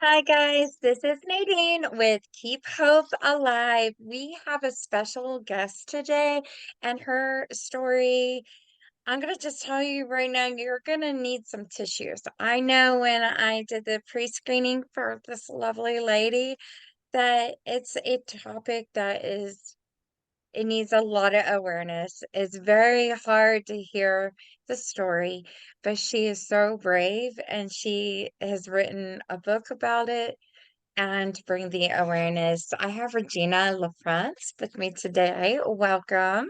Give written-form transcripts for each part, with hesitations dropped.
Hi guys, this is Nadine with Keep Hope Alive. We have a special guest today, and her story, I'm gonna just tell you right now, you're gonna need some tissues. I know when I did the pre-screening for this lovely lady that it's a topic that it needs a lot of awareness. It's very hard to hear the story, but she is so brave and she has written a book about it and bring the awareness. I have Regina LaFrance with me today. Welcome.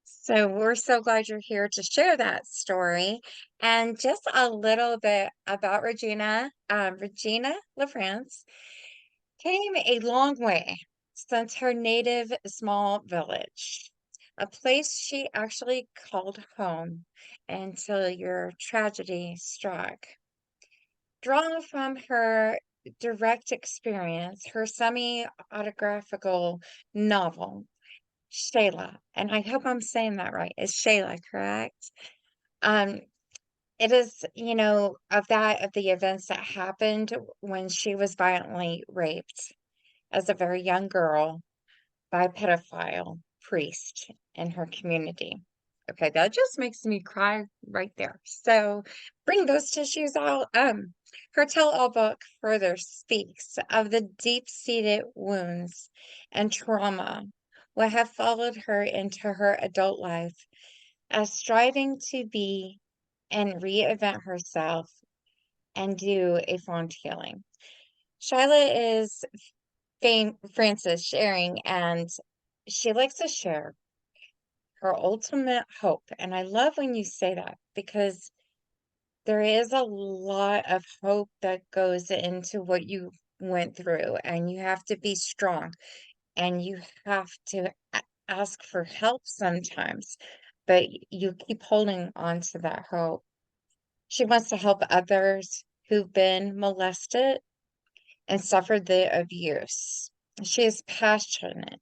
So we're so glad you're here to share that story. And just a little bit about Regina. Regina LaFrance came a long way since her native small village, a place she actually called home until your tragedy struck. Drawn from her direct experience, her semi-autographical novel, Shayla, and I hope I'm saying that right. Is Shayla correct? Um, it is, of the events that happened when she was violently raped as a very young girl by a pedophile priest in her community. Okay, that just makes me cry right there. So bring those tissues out. Her tell-all book further speaks of the deep-seated wounds and trauma what have followed her into her adult life as striving to be and reinvent herself and do a fond healing. Shyla is Frances sharing, and she likes to share her ultimate hope. And I love when you say that because there is a lot of hope that goes into what you went through, and you have to be strong and you have to ask for help sometimes, but you keep holding on to that hope. She wants to help others who've been molested and suffered the abuse. She is passionate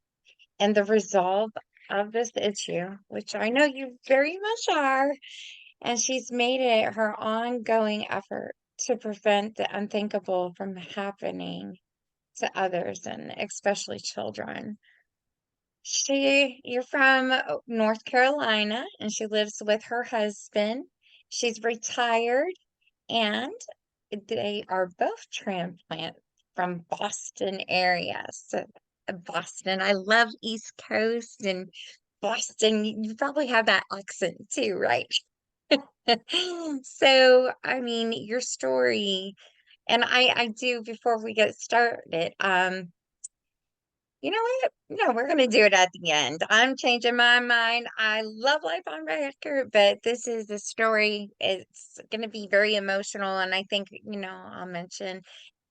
and the resolve of this issue, which I know you very much are, and she's made it her ongoing effort to prevent the unthinkable from happening to others and especially children. You're from North Carolina and she lives with her husband. She's retired and they are both transplant from Boston area. So Boston, I love East Coast and Boston. You probably have that accent too, right? So, I mean, your story, and I do before we get started, you know what? No, we're gonna do it at the end. I'm changing my mind. I love Life on Record, but this is a story. It's gonna be very emotional, and I think, I'll mention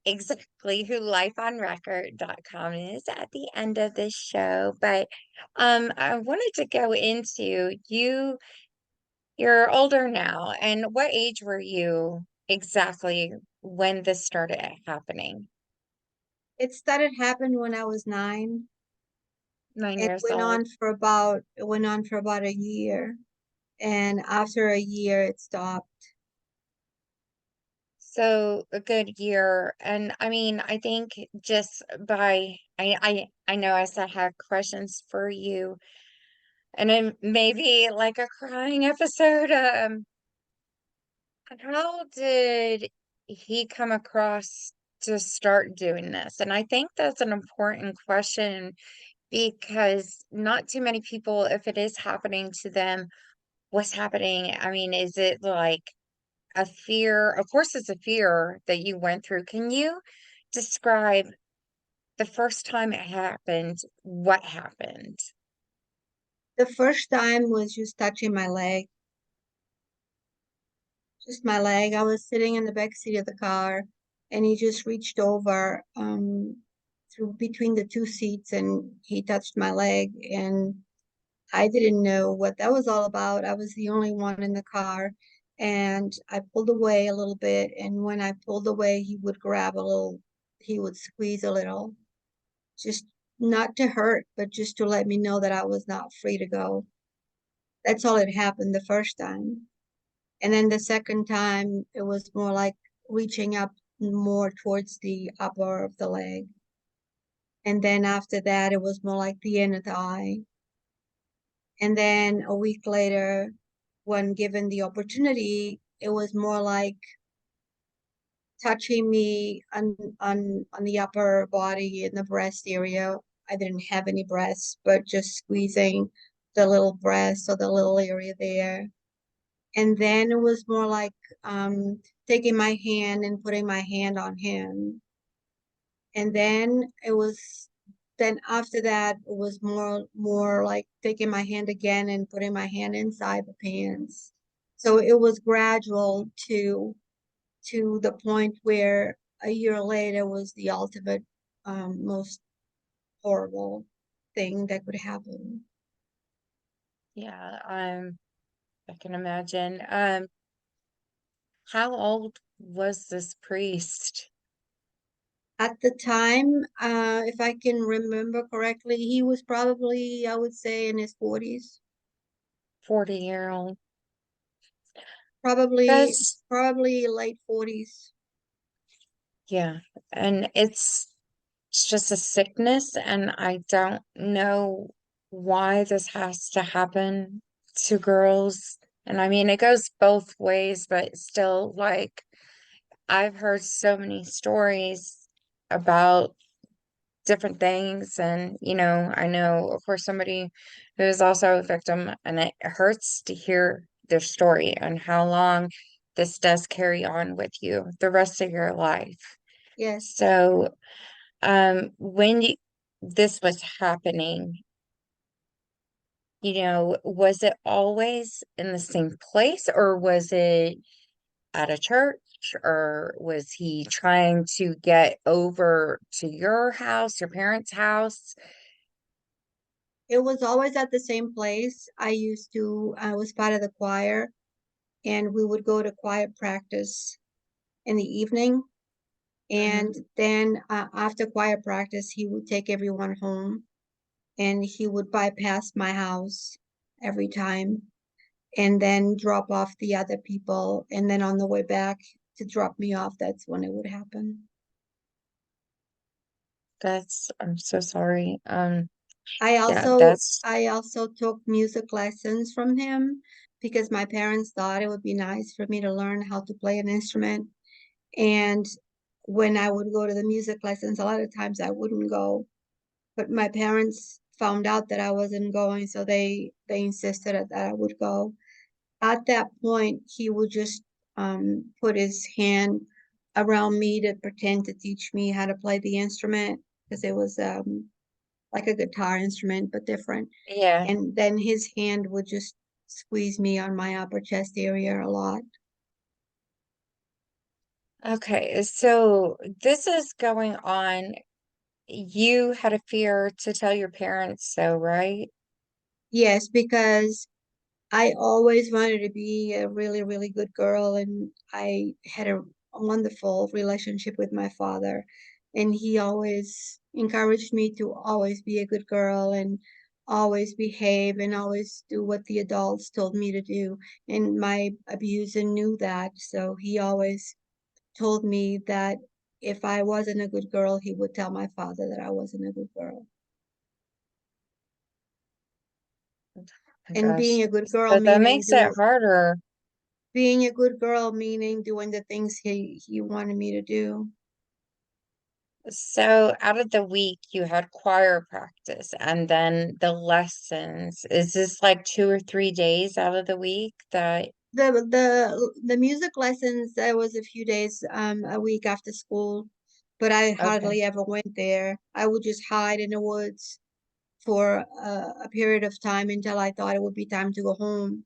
exactly who lifeonrecord.com is at the end of this show. But I wanted to go into you're older now, and what age were you exactly when this started happening? It started happening when I was 9 9 and years old. it went on for about a year. And after a year it stopped. So a good year. And I mean, I think just by I know I said I had questions for you and then maybe like a crying episode. How did he come across to start doing this? And I think that's an important question because not too many people, if it is happening to them, what's happening? I mean, is it like a fear? Of course, it's a fear that you went through. Can you describe the first time it happened? What happened? The first time was just touching my leg, just my leg. I was sitting in the back seat of the car and he just reached over through between the two seats and he touched my leg and I didn't know what that was all about. I was the only one in the car and I pulled away a little bit and when I pulled away he would squeeze a little, just not to hurt, but just to let me know that I was not free to go. That's all it happened the first time. And then the second time, it was more like reaching up more towards the upper of the leg. And then after that, it was more like the inner thigh. And then a week later, when given the opportunity, it was more like touching me on the upper body in the breast area. I didn't have any breasts, but just squeezing the little breast or the little area there. And then it was more like taking my hand and putting my hand on him. And then after that it was more like taking my hand again and putting my hand inside the pants. So it was gradual to the point where a year later was the ultimate most horrible thing that could happen. Yeah, I can imagine. How old was this priest? At the time, if I can remember correctly, he was probably, I would say, in his 40s. 40-year-old. Probably That's, probably late 40s. yeah. And it's just a sickness, and I don't know why this has to happen to girls. And I mean, it goes both ways, but still, like, I've heard so many stories about different things. And, I know, of course, somebody who is also a victim, and it hurts to hear their story and how long this does carry on with you the rest of your life. Yes. So, when this was happening, was it always in the same place, or was it at a church, or was he trying to get over to your house, your parents' house? It was always at the same place. I was part of the choir, and we would go to choir practice in the evening. Hmm. And then after choir practice, he would take everyone home and he would bypass my house every time and then drop off the other people. And then on the way back to drop me off, that's when it would happen. I'm so sorry. I Yeah, also that's, I also took music lessons from him because my parents thought it would be nice for me to learn how to play an instrument. And when I would go to the music lessons, a lot of times I wouldn't go, but my parents found out that I wasn't going, so they insisted that I would go. At that point, he would just put his hand around me to pretend to teach me how to play the instrument because it was like a guitar instrument, but different. yeah. And then his hand would just squeeze me on my upper chest area a lot. Okay, so this is going on. You had a fear to tell your parents, so, right? Yes, because I always wanted to be a really, really good girl, and I had a wonderful relationship with my father, and he always encouraged me to always be a good girl and always behave and always do what the adults told me to do. And my abuser knew that, so he always told me that if I wasn't a good girl, he would tell my father that I wasn't a good girl. Oh my And gosh. being a good girl So that meaning makes it do harder. being a good girl meaning doing the things he wanted me to do. So out of the week, you had choir practice and then the lessons. Is this like 2 or 3 days out of the week that, The music lessons, there was a few days a week after school, but I okay. hardly ever went there. I would just hide in the woods for a period of time until I thought it would be time to go home.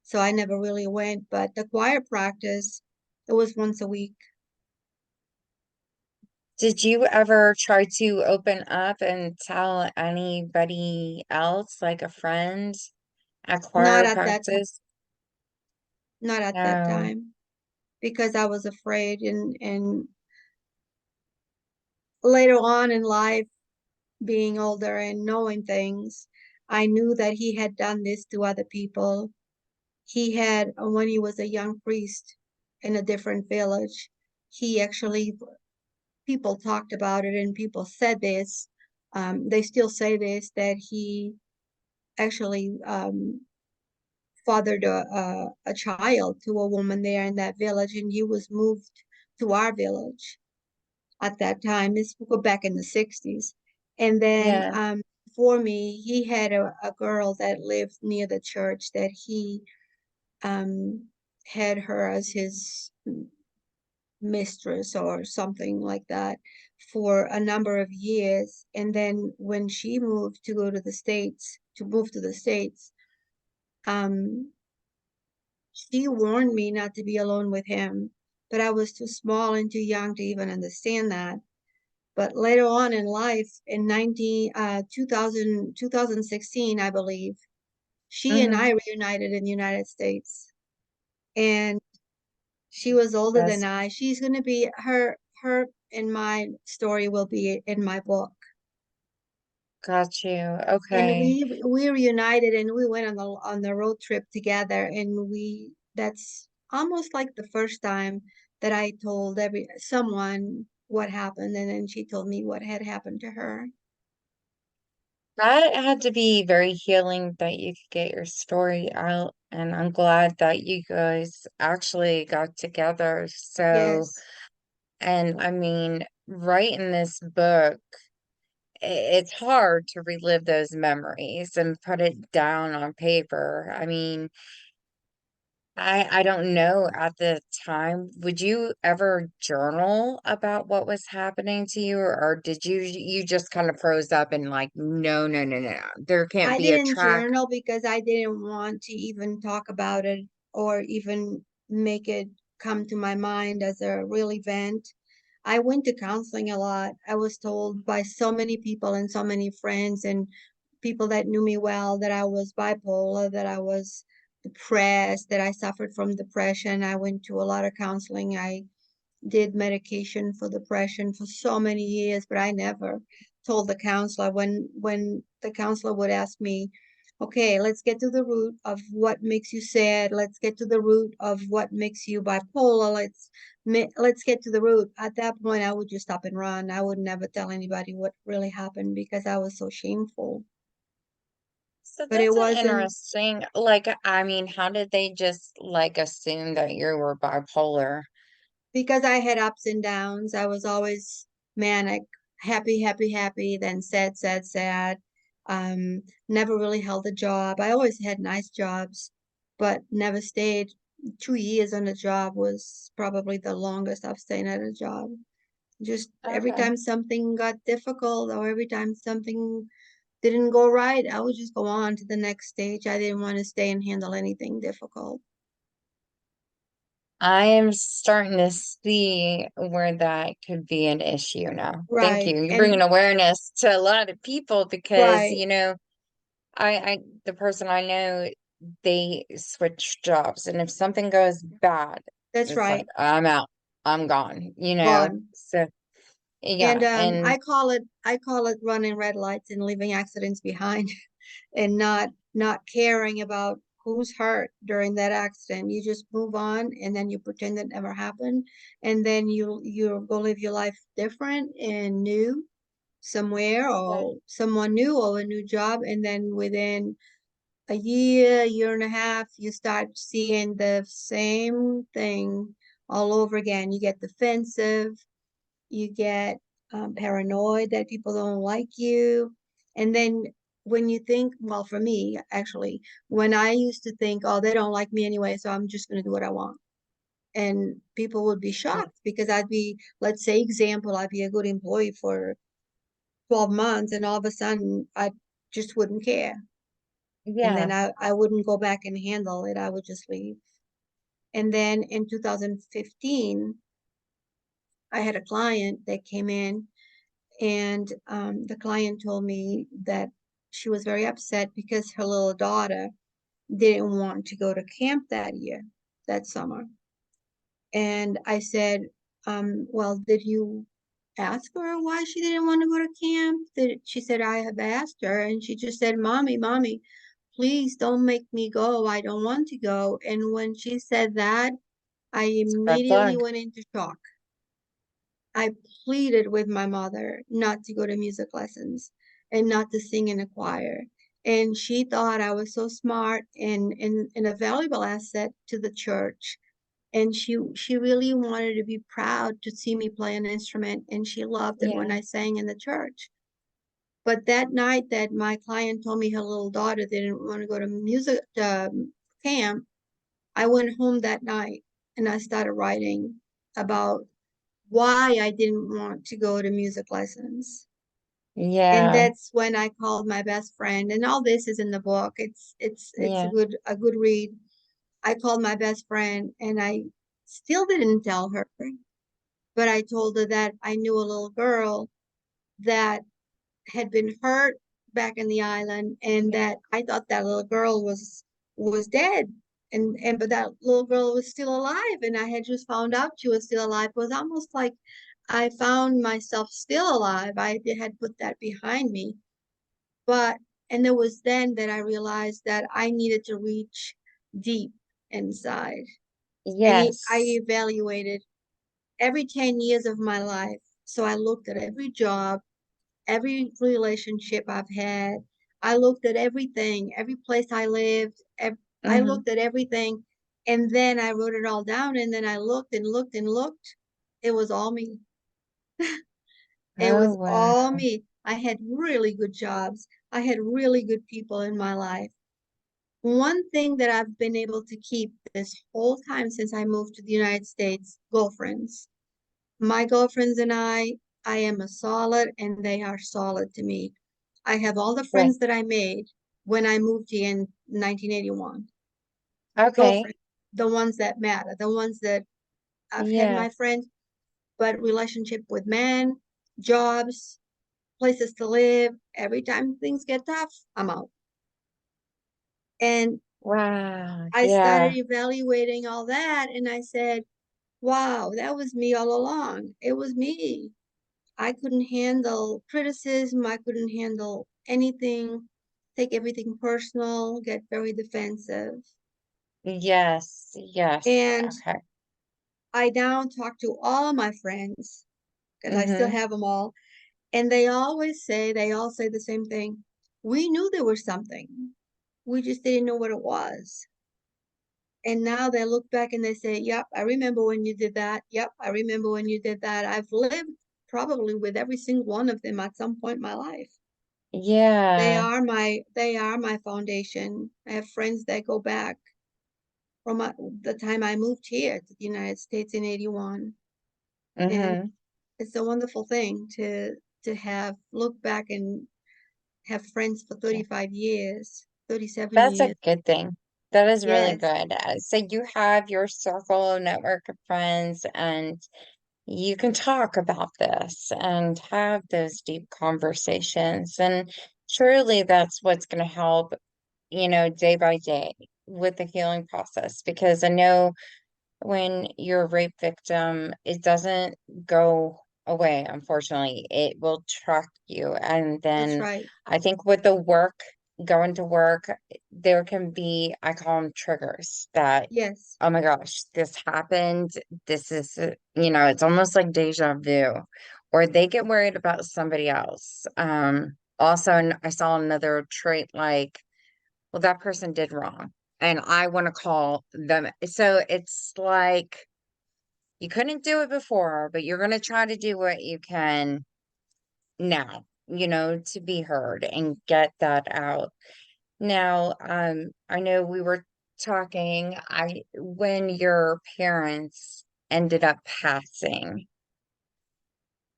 So I never really went, but the choir practice, it was once a week. Did you ever try to open up and tell anybody else, like a friend, at Not choir at that time, practice? not at that No. time, because I was afraid and later on in life, being older and knowing things, I knew that he had done this to other people. He had, when he was a young priest in a different village, he actually, people talked about it and people said this. They still say this, that he actually fathered a child to a woman there in that village, and he was moved to our village at that time. This was back in the 60s. And then Yeah. for me, he had a girl that lived near the church that he um, had her as his mistress or something like that for a number of years. And then when she moved to go to the States, to move to the States, um, she warned me not to be alone with him, but I was too small and too young to even understand that. But later on in life, in 2016, I believe, she and Hmm. I reunited in the United States. And she was older than That's I. She's going to be her and my story will be in my book. got you. And Okay. we reunited and we went on the road trip together, and we that's almost like the first time that I told every someone what happened, and then she told me what had happened to her. That had to be very healing that you could get your story out, and I'm glad that you guys actually got together. So, Yes. and I mean, writing this book, it's hard to relive those memories and put it down on paper. I mean, I don't know at the time, would you ever journal about what was happening to you, or did you just kind of froze up and like, no, no, no, no, no, there can't I be a didn't track. journal because I didn't want to even talk about it or even make it come to my mind as a real event. I went to counseling a lot. I was told by so many people and so many friends and people that knew me well that I was bipolar, that I was depressed, that I suffered from depression. I went to a lot of counseling. I did medication for depression for so many years, but I never told the counselor. When the counselor would ask me, okay, let's get to the root of what makes you sad. Let's get to the root of what makes you bipolar. Let's get to the root. At that point, I would just stop and run. I would never tell anybody what really happened because I was so shameful. So But it that's an wasn't interesting, like, I mean, how did they just like assume that you were bipolar? because I had ups and downs. I was always manic, happy, happy, happy, then sad, sad, sad. Never really held a job. I always had nice jobs, but never stayed. 2 years on a job was probably the longest I've stayed at a job. Just every Okay. time something got difficult or every time something didn't go right, I would just go on to the next stage. I didn't want to stay and handle anything difficult. I am starting to see where that could be an issue now. Thank Right. you. You're bringing And awareness to a lot of people because, right. the person I know, they switch jobs, and if something goes bad, That's it's like, right. I'm out, I'm gone. Gone. So, And yeah, and I call it running red lights and leaving accidents behind and not caring about who's hurt during that accident. You just move on and then you pretend it never happened. And then you go live your life different and new somewhere okay, or someone new or a new job. And then within a year and a half, you start seeing the same thing all over again. You get defensive, you get paranoid that people don't like you. And then when you think, well, for me, actually, when I used to think, oh, they don't like me anyway, so I'm just going to do what I want. And people would be shocked because I'd be, let's say, example, I'd be a good employee for 12 months and all of a sudden I just wouldn't care. And then yeah, I wouldn't go back and handle it. I would just leave. And then in 2015, I had a client that came in. And the client told me that she was very upset because her little daughter didn't want to go to camp that year, that summer. And I said, well, did you ask her why she didn't want to go to camp? She said, I have asked her. And she just said, Mommy, please don't make me go. I don't want to go. And when she said that, I red immediately flag. went into shock. I pleaded with my mother not to go to music lessons and not to sing in a choir. And she thought I was so smart and a valuable asset to the church. And she really wanted to be proud to see me play an instrument, and she loved it when Yeah. I sang in the church. But that night that my client told me her little daughter didn't want to go to music camp, I went home that night and I started writing about why I didn't want to go to music lessons. And Yeah. that's when I called my best friend, and all this is in the book. It's Yeah. a good read. I called my best friend and I still didn't tell her, but I told her that I knew a little girl that had been hurt back in the island, and Yeah. that I thought that little girl was dead. And but that little girl was still alive, and I had just found out she was still alive. It was almost like I found myself still alive. I had put that behind me. But and it was then that I realized that I needed to reach deep inside. And I Yes. evaluated every 10 years of my life. So I looked at every job, every relationship I've had. I looked at everything, every place I lived. I Mm-hmm. looked at everything. And then I wrote it all down. And then I looked and looked and looked. It was all me. It Oh, was wow. all me. I had really good jobs. I had really good people in my life. One thing that I've been able to keep this whole time since I moved to the United States, girlfriends. My girlfriends and I am a solid and they are solid to me. I have all the Right. friends that I made when I moved here in 1981. Okay. Girlfriends, the ones that matter, the ones that I've had Yeah. my friends, but relationship with men, jobs, places to live. Every time things get tough, I'm out. And Wow. I started Yeah. evaluating all that and I said, wow, that was me all along. It was me. I couldn't handle criticism. I couldn't handle anything, take everything personal, get very defensive. Yes. Yes. And Okay. I now talk to all my friends because I still Mm-hmm. have them all. And they all say the same thing. We knew there was something. We just didn't know what it was. And now they look back and they say, yep, I remember when you did that. Yep, I remember when you did that. I've lived probably with every single one of them at some point in my life. Yeah. They are my foundation. I have friends that go back from the time I moved here to the United States in 81. And Mm-hmm. it's a wonderful thing to have look back and have friends for 35 years, 37 That's a years. good thing. That is really Yes, good. So you have your circle network of friends and you can talk about this and have those deep conversations. And truly that's what's going to help, day by day with the healing process. Because I know when you're a rape victim, it doesn't go away, unfortunately. It will track you. And that's then right. I think with the work, going to work, there can be, I call them triggers that, Yes, oh my gosh, this happened. This is, it's almost like deja vu, or they get worried about somebody else. Also, I saw another trait like, well, that person did wrong and I want to call them. So it's like you couldn't do it before, but you're going to try to do what you can now, to be heard and get that out. Now, I know we were talking, when your parents ended up passing,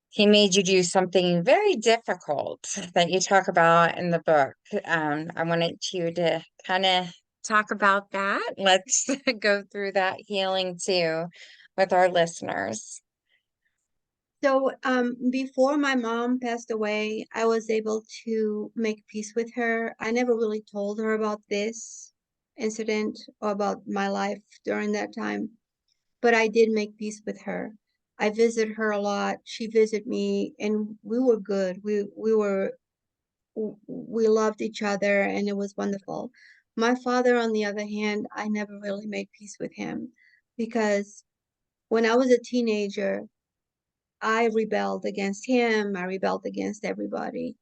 he made you do something very difficult that you talk about in the book. I wanted you to kind of talk about that. Let's go through that healing too with our listeners. so before my mom passed away, I was able to make peace with her. I never really told her about this incident or about my life during that time, but I did make peace with her. I visit her a lot. She visit me, and we were good. We loved each other, and it was wonderful. My father, on the other hand, I never really made peace with him because when I was a teenager, I rebelled against him. I rebelled against everybody.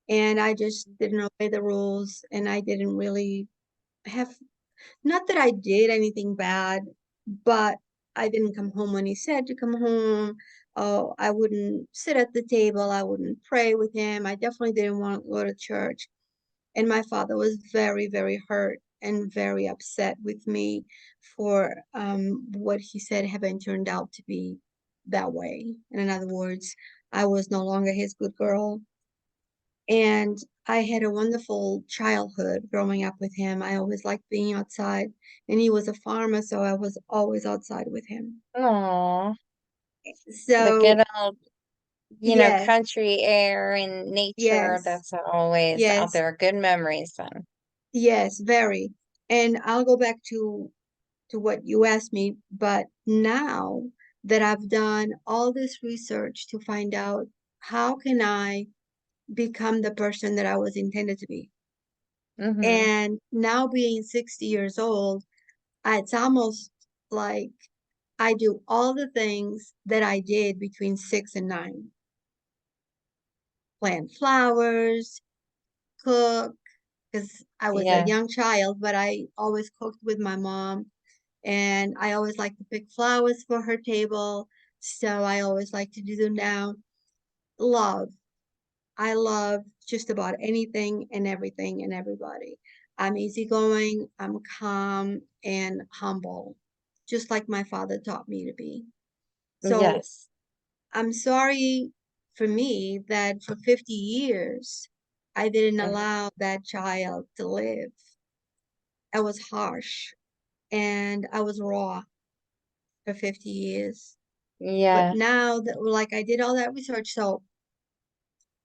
And I just didn't obey the rules. And I didn't really have, not that I did anything bad, but I didn't come home when he said to come home. Oh, I wouldn't sit at the table. I wouldn't pray with him. I definitely didn't want to go to church. And my father was very, very hurt and very upset with me for what he said having turned out to be that way. And in other words, I was no longer his good girl. And I had a wonderful childhood growing up with him. I always liked being outside, and he was a farmer, so I was always outside with him. Aw, the So, good old, yes, country air and nature, yes, that's always out yes, there. Good memories then. yes, very. And I'll go back to what you asked me, but now that I've done all this research to find out how can I become the person that I was intended to be, Mm-hmm. and now being 60 years old, it's almost like I do all the things that I did between 6 and 9. Plant flowers, cook, because I was a Yeah. young child, but I always cooked with my mom. And I always like to pick flowers for her table. So I always like to do them now. Love. I love just about anything and everything and everybody. I'm easygoing, I'm calm and humble, just like my father taught me to be. So Yes. I'm sorry for me that for 50 years I didn't Mhm. allow that child to live. I was harsh and I was raw for 50 years. But Yeah. now that, like, I did all that research, so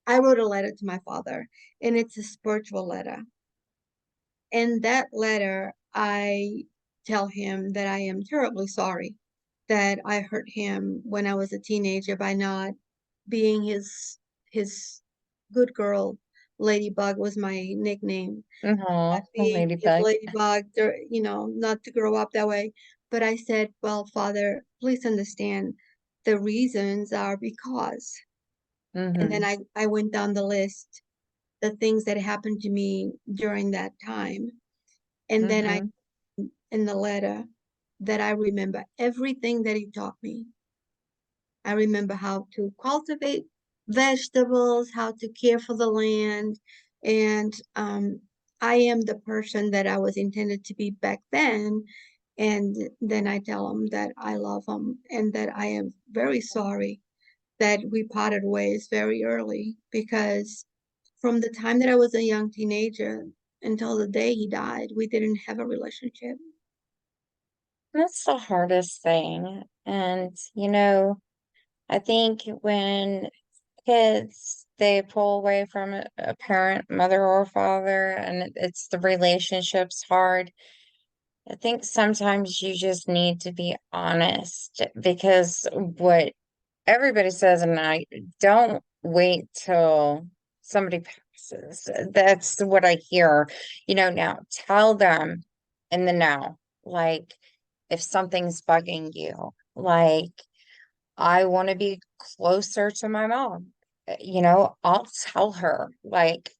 I wrote a letter to my father, and it's a spiritual letter. In that letter, I tell him that I am terribly sorry that I hurt him when I was a teenager by not being his good girl. Ladybug was my nickname. Oh, Not being his ladybug. ladybug, not to grow up that way. But I said, well, Father, please understand the reasons are because. And then Mm-hmm. I went down the list, the things that happened to me during that time. And then I, Mm-hmm. in the letter, that I remember everything that he taught me. I remember how to cultivate vegetables, how to care for the land, and I am the person that I was intended to be back then. And then I tell him that I love him and that I am very sorry that we parted ways very early because from the time that I was a young teenager until the day he died, we didn't have a relationship. That's the hardest thing. And, I think when kids, they pull away from a parent, mother or father, and it's the relationship's hard. I think sometimes you just need to be honest because what everybody says, and I don't wait till somebody passes. That's what I hear. Now tell them in the now, like if something's bugging you, like I want to be closer to my mom. I'll tell her, like,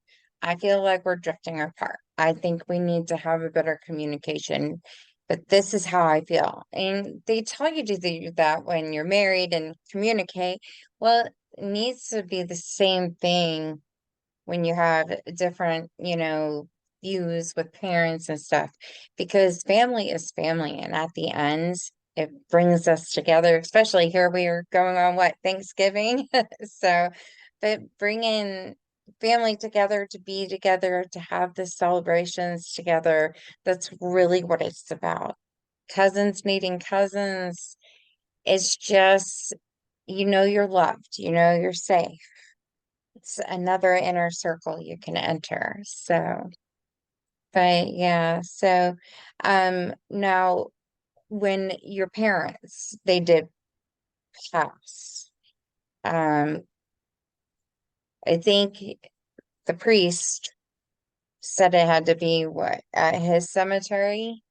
I feel like we're drifting apart. I think we need to have a better communication, but this is how I feel. And they tell you to do that when you're married and communicate. Well, it needs to be the same thing when you have different, views with parents and stuff, because family is family. And at the end, it brings us together, especially here we are going on what, Thanksgiving? So, but bringing family together to be together, to have the celebrations together, that's really what it's about. Cousins meeting cousins, it's just, you're loved, you're safe. It's another inner circle you can enter. So, but yeah, so now when your parents they did pass, um I think the priest said it had to be what, at his cemetery.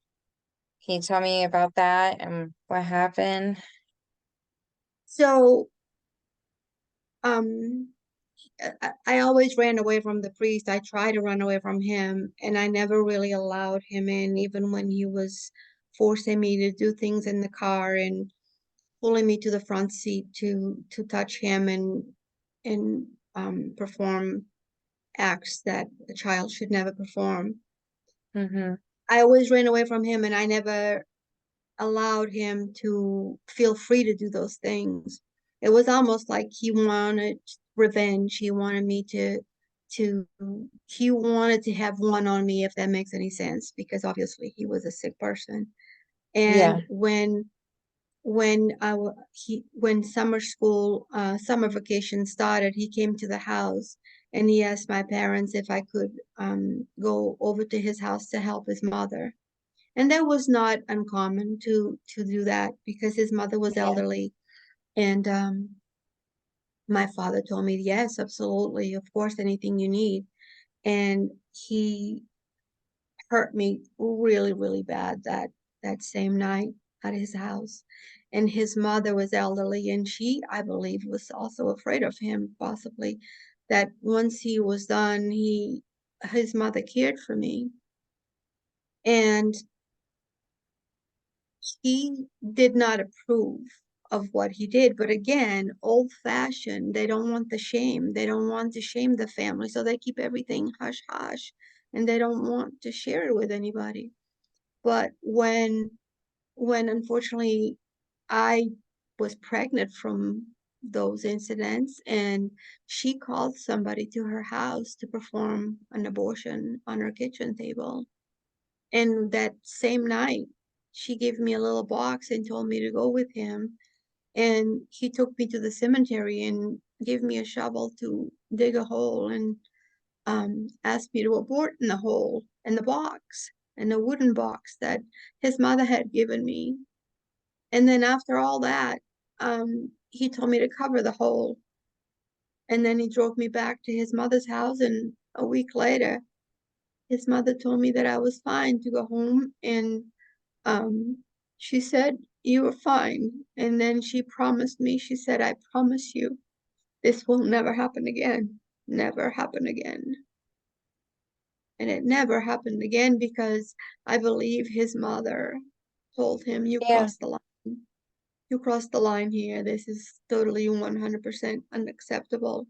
Can you tell me about that and what happened? So um I always ran away from the priest. I tried to run away from him, and I never really allowed him in, even when he was forcing me to do things in the car and pulling me to the front seat to touch him and perform acts that a child should never perform. Mm-hmm. I always ran away from him, and I never allowed him to feel free to do those things. It was almost like he wanted revenge. He wanted me to he wanted to have one on me, if that makes any sense, because obviously he was a sick person. And Yeah. when summer school summer vacation started, he came to the house and he asked my parents if I could go over to his house to help his mother. And that was not uncommon to do that because his mother was Yeah. elderly. And my father told me, yes, absolutely, of course, anything you need. And he hurt me really, really bad that same night at his house. And his mother was elderly, and she, I believe, was also afraid of him, possibly, that once he was done, he his mother cared for me. And he did not approve of what he did. But again, old fashioned, they don't want the shame. They don't want to shame the family. So they keep everything hush hush and they don't want to share it with anybody. But when unfortunately I was pregnant from those incidents and she called somebody to her house to perform an abortion on her kitchen table. And that same night, she gave me a little box and told me to go with him. And he took me to the cemetery and gave me a shovel to dig a hole and asked me to abort in the hole in the box, in the wooden box that his mother had given me. And then after all that, he told me to cover the hole. And then he drove me back to his mother's house. And a week later, his mother told me that I was fine to go home and um, she said, "You were fine." And then she promised me, she said, "I promise you, this will never happen again. Never happen again." And it never happened again because I believe his mother told him, "You Yeah. crossed the line. You crossed the line here. This is totally 100% unacceptable."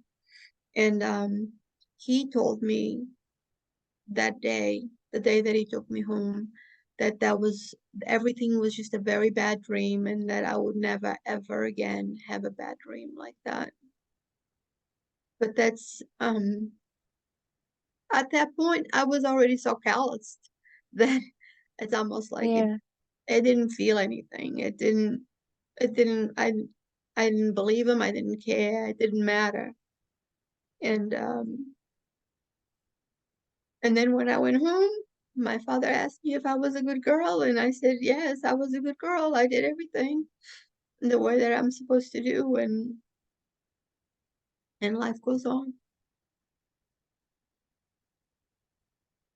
And he told me that day, the day that he took me home, that was everything was just a very bad dream and that I would never ever again have a bad dream like that. But that's at that point I was already so calloused that it's almost like Yeah. it didn't feel anything. I didn't believe him, I didn't care, it didn't matter. And And then when I went home, my father asked me if I was a good girl, and I said, yes, I was a good girl. I did everything the way that I'm supposed to do, and life goes on.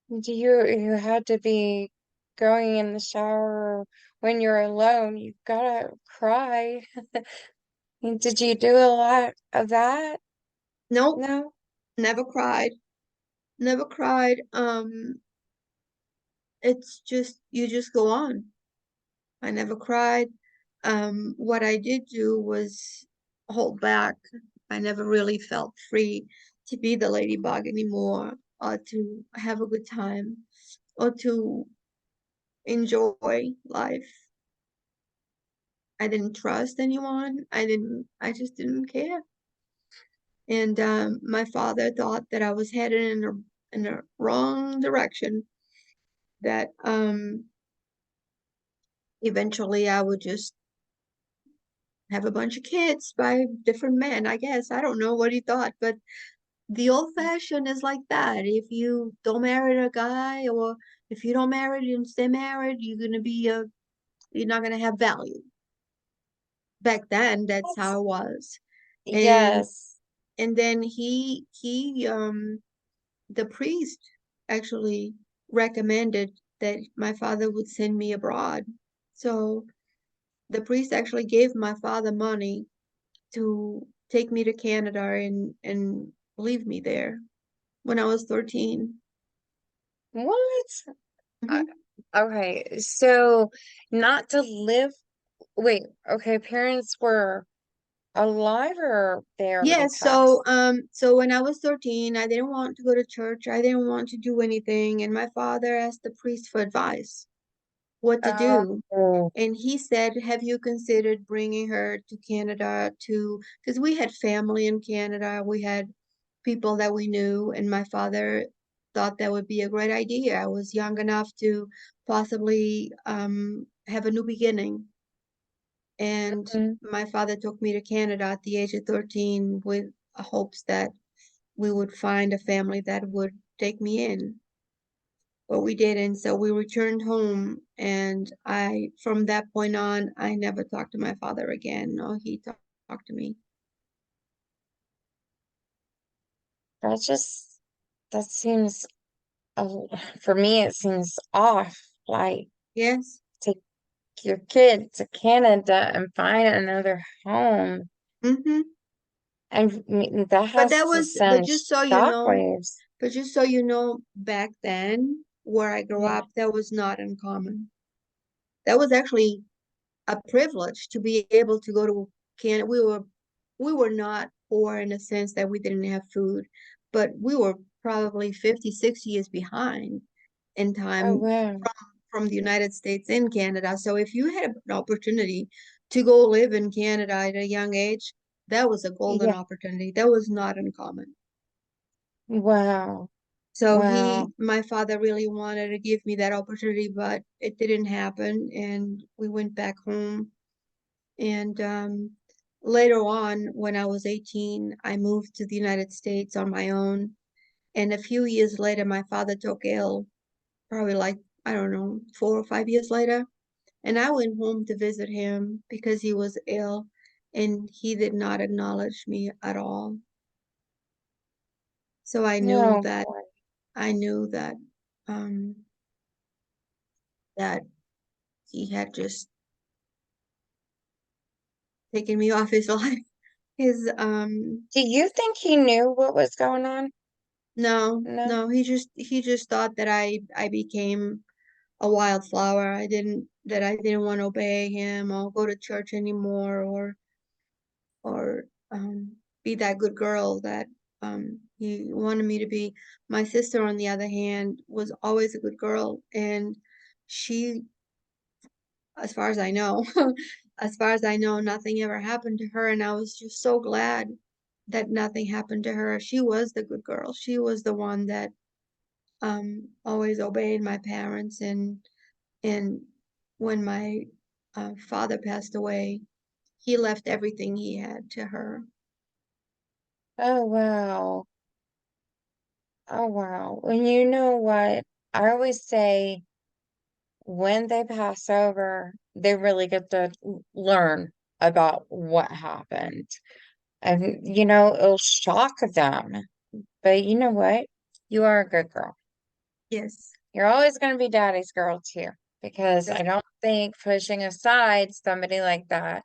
Do you had to be going in the shower when you're alone, you gotta cry. Did you do a lot of that? Nope, No? never cried. Never cried. It's just you just go on. I never cried. What I did do was hold back. I never really felt free to be the ladybug anymore, or to have a good time, or to enjoy life. I didn't trust anyone. I just didn't care. And my father thought that I was headed in the wrong direction, that eventually I would just have a bunch of kids by different men, I guess. I don't know what he thought, but the old fashioned is like that. If you don't marry a guy, or if you don't marry and stay married, you're not gonna have value. Back then, that's That's, how it was. And yes. and then the priest actually recommended that my father would send me abroad. So the priest actually gave my father money to take me to Canada and leave me there when I was 13. What? Uh, Mhm. okay, so not to live. Wait, okay, parents were alive or they already Yes, so passed? so when I was 13, I didn't want to go to church. I didn't want to do anything, and my father asked the priest for advice, what to do. Oh, And he said, "Have you considered bringing her to Canada to, because we had family in Canada, we had people that we knew, and my father thought that would be a great idea. I was young enough to possibly have a new beginning." And mhm. my father took me to Canada at the age of 13 with hopes that we would find a family that would take me in. But we didn't, so we returned home, and from that point on, I never talked to my father again. No, he talked to me. That just that seems for me it seems off. Like Yes. take your kid to Canada and find another home. Mm-hmm. And that But has to but send just so you know, shockwaves. back then where I grew Yeah. up, that was not uncommon. That was actually a privilege to be able to go to Canada. We were not poor in a sense that we didn't have food, but we were probably 50, 60 years behind in Oh time wow. from the United States and Canada. So if you had an opportunity to go live in Canada at a young age, that was a golden Yeah. opportunity. That was not uncommon. Wow. So Wow. my father really wanted to give me that opportunity, but it didn't happen, and we went back home. And later on, when I was 18, I moved to the United States on my own. And a few years later, my father took ill, probably like, I don't know, 4 or 5 years later. And I went home to visit him because he was ill, and he did not acknowledge me at all. So Oh boy. I knew um, that he had just taken me off his life. His Do you think he knew what was going on? No, No. no, he just thought that I became a wildflower. I didn't want to obey him or go to church anymore, or be that good girl that he wanted me to be. My sister, on the other hand, was always a good girl, and she, as far as I know, as far as I know, nothing ever happened to her, and I was just so glad that nothing happened to her. She was the good girl. She was the one that always obeyed my parents, and when my father passed away, he left everything he had to her. Oh wow. Oh wow. And you know what? I always say when they pass over, they really get to learn about what happened. And it'll shock them. But you know what? You are a good girl. Yes, You're always going to be daddy's girl too, because yes, I don't think pushing aside somebody like that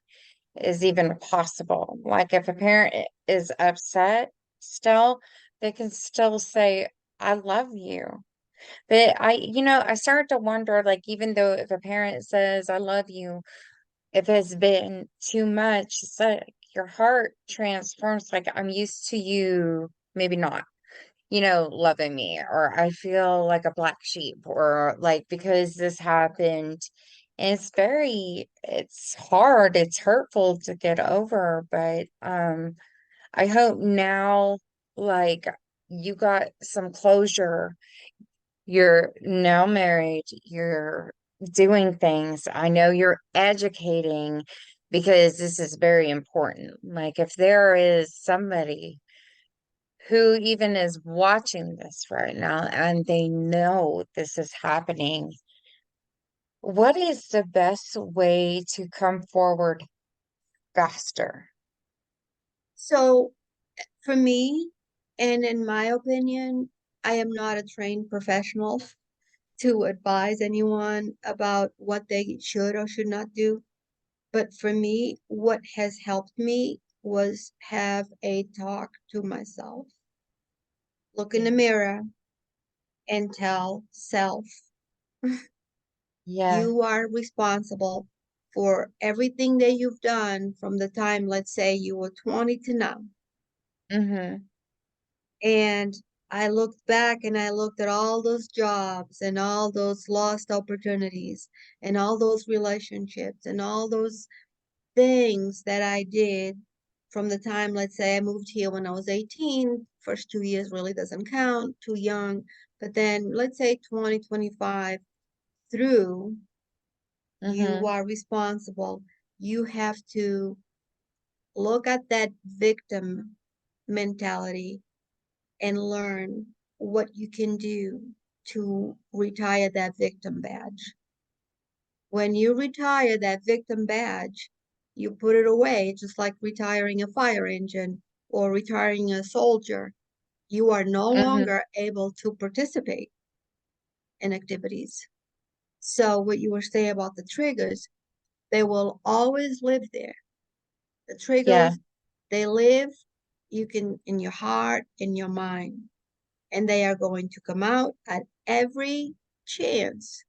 is even possible. Like if a parent is upset still, they can still say, I love you. But I started to wonder, like, even though if a parent says, I love you, if it's been too much, it's like your heart transforms, like, I'm used to you, maybe not, loving me, or I feel like a black sheep, or like because this happened. And it's hard, it's hurtful to get over, but I hope now, like, you got some closure. You're now married, you're doing things. I know you're educating because this is very important. Like, if there is somebody who even is watching this right now and they know this is happening, what is the best way to come forward faster? so for me, and in my opinion, I am not a trained professional to advise anyone about what they should or should not do. But for me, what has helped me was have a talk to myself, look in the Yeah. mirror and tell self, Yeah. you are responsible for everything that you've done from the time, let's say you were 20 to now. Mm-hmm. And I looked back and I looked at all those jobs and all those lost opportunities and all those relationships and all those things that I did from the time, let's say I moved here when I was 18, first 2 years really doesn't count, too young. But then let's say 2025 through, you Mm-hmm. are responsible. You have to look at that victim mentality and learn what you can do to retire that victim badge. When you retire that victim badge, you put it away, just like retiring a fire engine or retiring a soldier. You are no Mm-hmm. longer able to participate in activities. So, what you were saying about the triggers, they will always live there. The Yeah. triggers, they live, you can in your heart, in your mind, and they are going to come out at every chance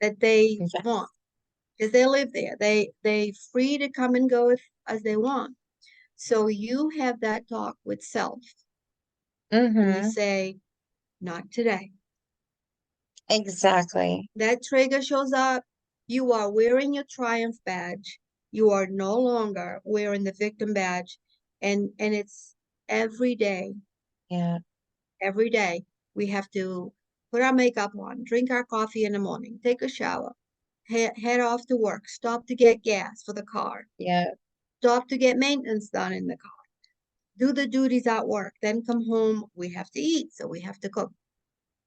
that they want Yes. because they live there. They free to come and go if, as they want. So you have that talk with self and you Mm-hmm. say, not today. Exactly. That trigger shows up. You are wearing your triumph badge. You are no longer wearing the victim badge. And it's every day, Yeah. every day we have to put our makeup on, drink our coffee in the morning, take a shower, head off to work, stop to get gas for the car, Yeah. stop to get maintenance done in the car, do the duties at work, then come home. We have to eat, so we have to cook.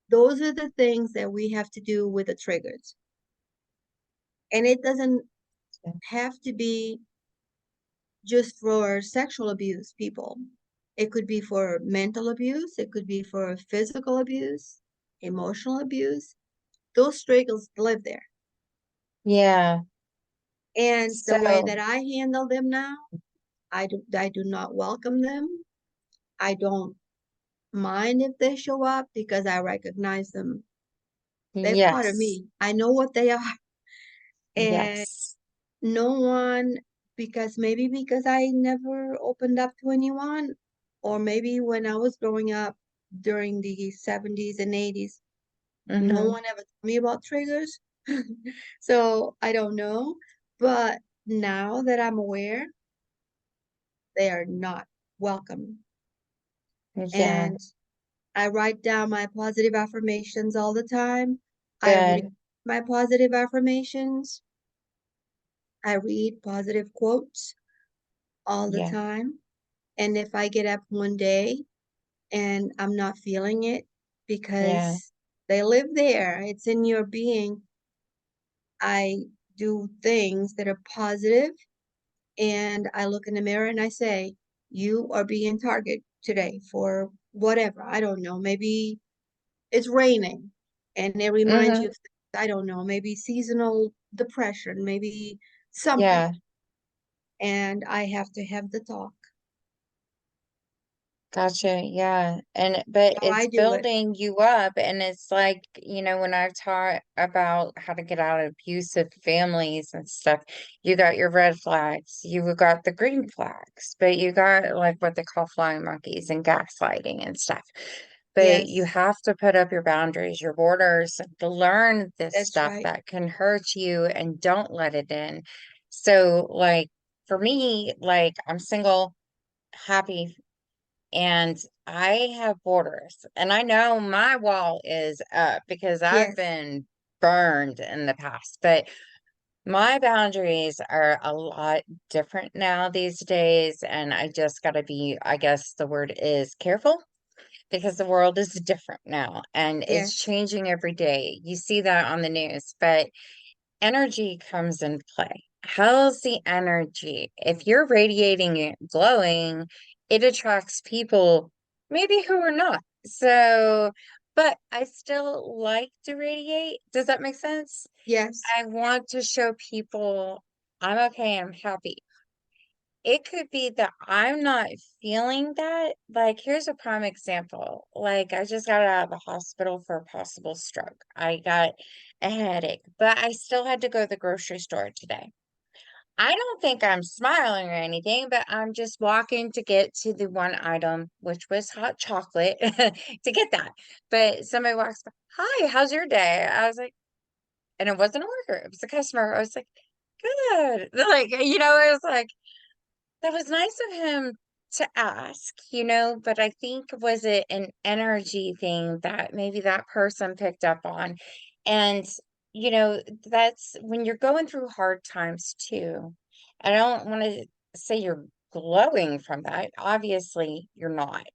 Those are the things that we have to do with the triggers. And it doesn't have to be just for sexual abuse, people. It could be for mental abuse, it could be for physical abuse, emotional abuse. Those triggers live there. Yeah. And the way So, that I handle them now, I do not welcome them. I don't mind if they show up because I recognize them. They're part of yes. me. I know what they are. And Yes. no one, because maybe because I never opened up to anyone, or maybe when I was growing up during the 70s and 80s, no Mm-hmm. one ever told me about triggers. So I don't know. But now that I'm aware, they are not welcome. Yeah. And I write down my positive affirmations all the time. I read Good. my positive affirmations. I read positive quotes all the Yeah. time. And if I get up one day and I'm not feeling it Yeah. because they live there, it's in your being, I do things that are positive and I look in the mirror and I say, you are being targeted today for whatever. I don't know. Maybe it's raining and it reminds Mm-hmm. you of, I don't know, maybe seasonal depression, maybe something. Yeah. And I have to have the talk. Gotcha. Yeah. And but So I it's do it. building you up, and it's like, when I've taught about how to get out of abusive families and stuff, you got your red flags, you got the green flags, but you got like what they call flying monkeys and gaslighting and stuff. But you Yes, have to put up your boundaries, your borders, to learn this that's stuff right. that can hurt you and don't let it in. So like for me, like I'm single, happy, and I have borders, and I know my wall is up because I've Yes, been burned in the past, but my boundaries are a lot different now these days. And I just got to be, I guess the word is careful, because the world is different now and it's yes, changing every day. You see that on the news, but energy comes in play. How's the energy? If you're radiating it glowing, it attracts people maybe who are not. So, but I still like to radiate. Does that make sense? yes, I want to show people I'm okay, I'm happy. it could be that I'm not feeling that. Like, here's a prime example. Like, I just got out of the hospital for a possible stroke. I got a headache, but I still had to go to the grocery store today. I don't think I'm smiling or anything, but I'm just walking to get to the one item, which was hot chocolate, to get that. But somebody walks by, "Hi, how's your day?" I was like, and it wasn't a worker, it was a customer. I was like, "Good." Like, it was like, that was nice of him to ask, but I think was it an energy thing that maybe that person picked up on? And, that's when you're going through hard times too. I don't want to say you're glowing from that. Obviously, you're not,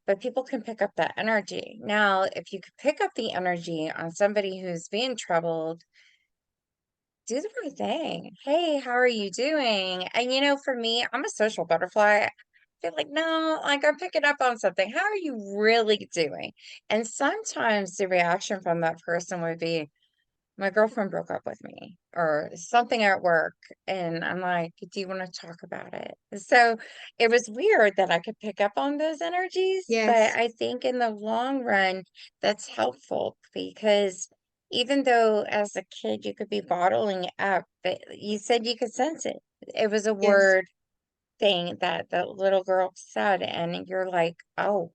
but people can pick up that energy. Now, if you could pick up the energy on somebody who's being troubled, do the right thing. Hey, how are you doing? And for me, I'm a social butterfly. I feel like, no, like I'm picking up on something. How are you really doing? And sometimes the reaction from that person would be, my girlfriend broke up with me or something at work. And I'm like, do you want to talk about it? So it was weird that I could pick up on those energies, but Yes, I think in the long run, that's helpful because even though as a kid you could be bottling it up, but you said you could sense it. It was a yes, word thing that the little girl said, and you're like, oh.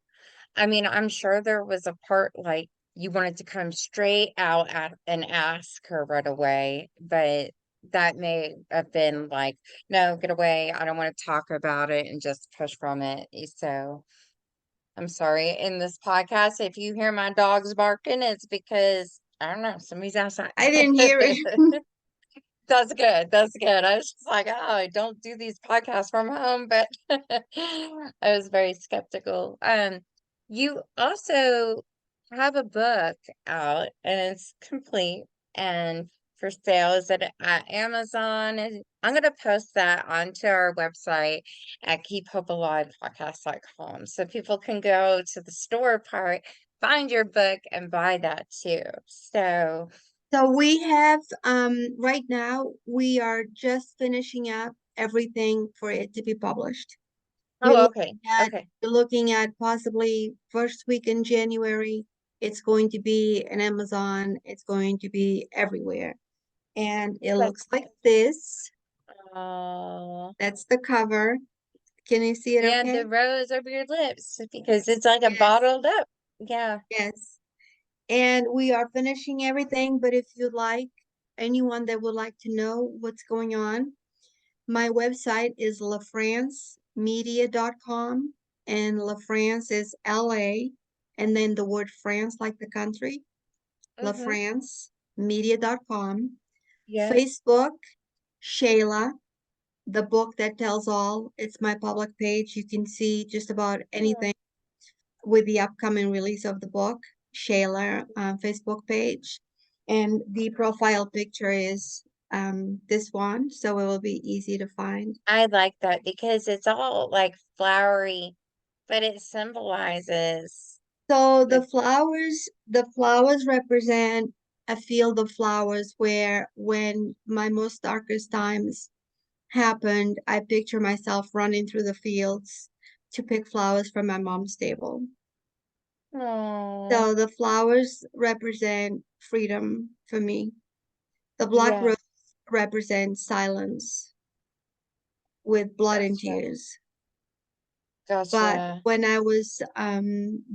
I mean, I'm sure there was a part like you wanted to come straight out and ask her right away, but that may have been like, no, get away. I don't want to talk about it and just push from it. So I'm sorry. In this podcast, if you hear my dogs barking, it's because I don't know, somebody's outside. I didn't hear it. That's good. That's good. I was just like, oh, I don't do these podcasts from home, but I was very skeptical. You also have a book out and it's complete and for sale. Is it at Amazon? And I'm going to post that onto our website at keephopealivepodcast.com so people can go to the store part, find your book, and buy that too. So, So we have right now we are just finishing up everything for it to be published. We're oh, looking okay. at Okay. we're looking at possibly first week in January. It's going to be in Amazon. It's going to be everywhere. And it looks That's like this. oh, That's the cover. Can you see it and okay? the rose over your lips because it's like a Yes, bottled up. Yeah. yes. And we are finishing everything, but if you'd like, anyone that would like to know what's going on, my website is lafrancemedia.com, and LaFrance is LA, and then the word France like the country, Mm-hmm. lafrancemedia.com. Yes. Facebook, Shayla, the book that tells all. It's my public page. You can see just about Oh, anything with the upcoming release of the book, Shayla Facebook page. And the profile picture is this one, so it will be easy to find. I like that because it's all like flowery, but it symbolizes So the the flowers represent a field of flowers where when my most darkest times happened, I picture myself running through the fields to pick flowers from my mom's table. oh, So the flowers represent freedom for me. The black yeah, rose represents silence with blood and gotcha, tears. But gotcha. when I was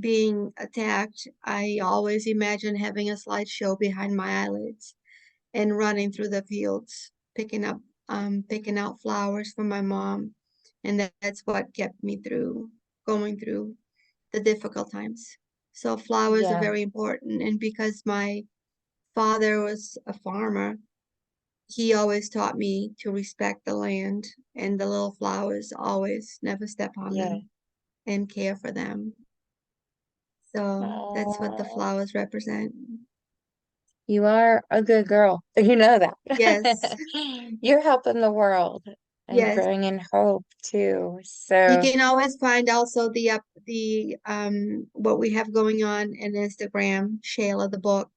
being attacked, I always imagined having a slideshow behind my eyelids and running through the fields, picking out flowers for my mom. And that's what kept me through going through the difficult times. So flowers are Yeah, very important. And because my father was a farmer, he always taught me to respect the land and the little flowers, always never step on yeah. them and care for them. So that's what the Oh, flowers represent. you are a good girl. You know Yes, that. You're helping the world and yes. bringing hope too. You So, can always find also the what we have going on in Instagram, Shayla the book.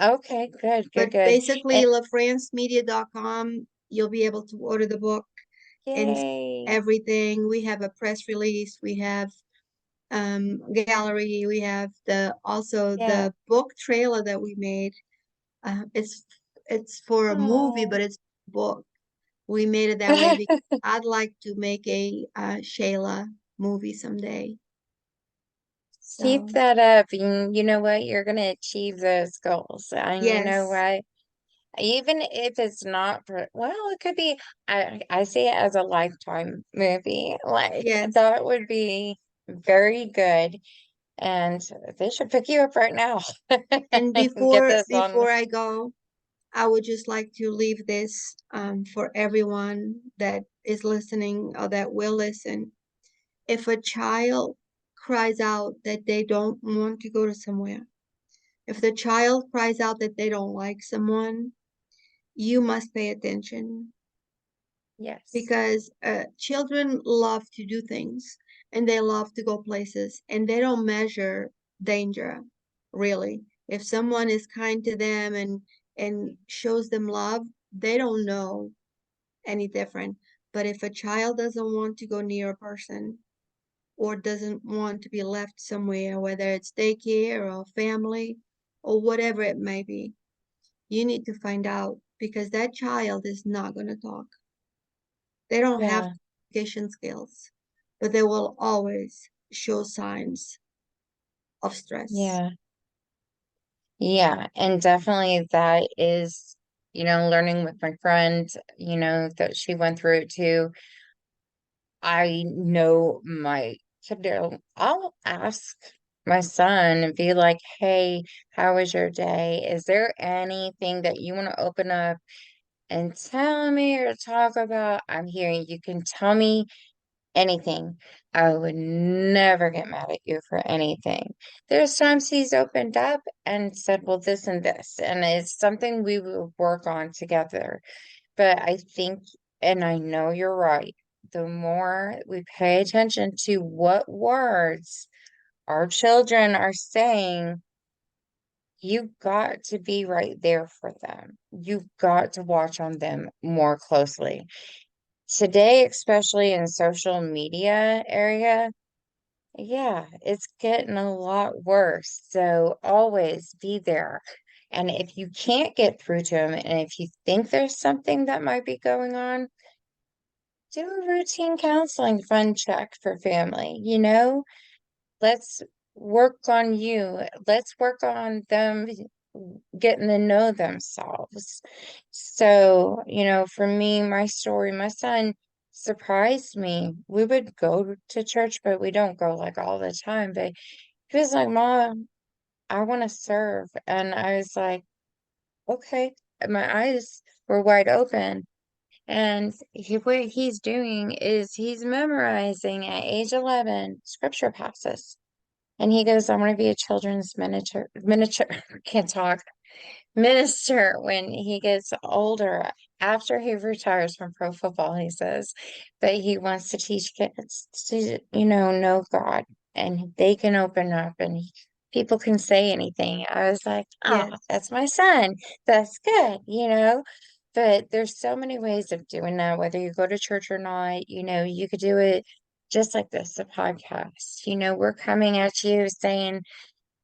okay, good, good, But good. basically And lafrancemedia.com, you'll be able to order the book. and Yay. everything. We have a press release, we have gallery, we have the also Yeah. the book trailer that we made. It's for a movie, but Oh. it's a book. We made it that way because I'd like to make a Shayla movie someday. Keep So that up. And you know what? You're going to achieve those goals. And you know yes, what? Even if it's not for, well, it could be, I see it as a lifetime movie. Like, yes. that would be very good. And they should pick you up right now And and get this on. before I go, I would just like to leave this for everyone that is listening or that will listen. If a child cries out that they don't want to go to somewhere, if the child cries out that they don't like someone, you must pay attention Yes. because children love to do things and they love to go places and they don't measure danger, really. If someone is kind to them and shows them love, they don't know any different. But if a child doesn't want to go near a person or doesn't want to be left somewhere, whether it's daycare or family or whatever it may be, you need to find out because that child is not going to talk. They don't have Yeah. communication skills, but they will always show signs of stress. Yeah. Yeah. And definitely that is, learning with my friend, that she went through it too. I know my kiddo, I'll ask my son and be like, hey, how was your day? Is there anything that you want to open up and tell me or talk about? I'm here. You can tell me anything. I would never get mad at you for anything. There's times he's opened up and said, well, this and this, and it's something we will work on together. But I think, and I know you're right, the more we pay attention to what words our children are saying, you've got to be right there for them. You've got to watch on them more closely. Today, especially in social media area, yeah, it's getting a lot worse. So always be there. And if you can't get through to them, and if you think there's something that might be going on, do a routine counseling fund check for family. Let's work on you. Let's work on them getting to know themselves. So, for me, my story, my son surprised me. We would go to church, but we don't go like all the time. But he was like, Mom, I want to serve. And I was like, okay. And my eyes were wide open. And what he's doing is he's memorizing at age 11 scripture passages. And he goes, I want to be a children's miniature, can't talk, minister when he gets older, after he retires from pro football, he says. But he wants to teach kids to, know God and they can open up and people can say anything. I was like, oh, Yes, that's my son. That's good. But there's so many ways of doing that, whether you go to church or not, you could do it just like this, a podcast. We're coming at you saying,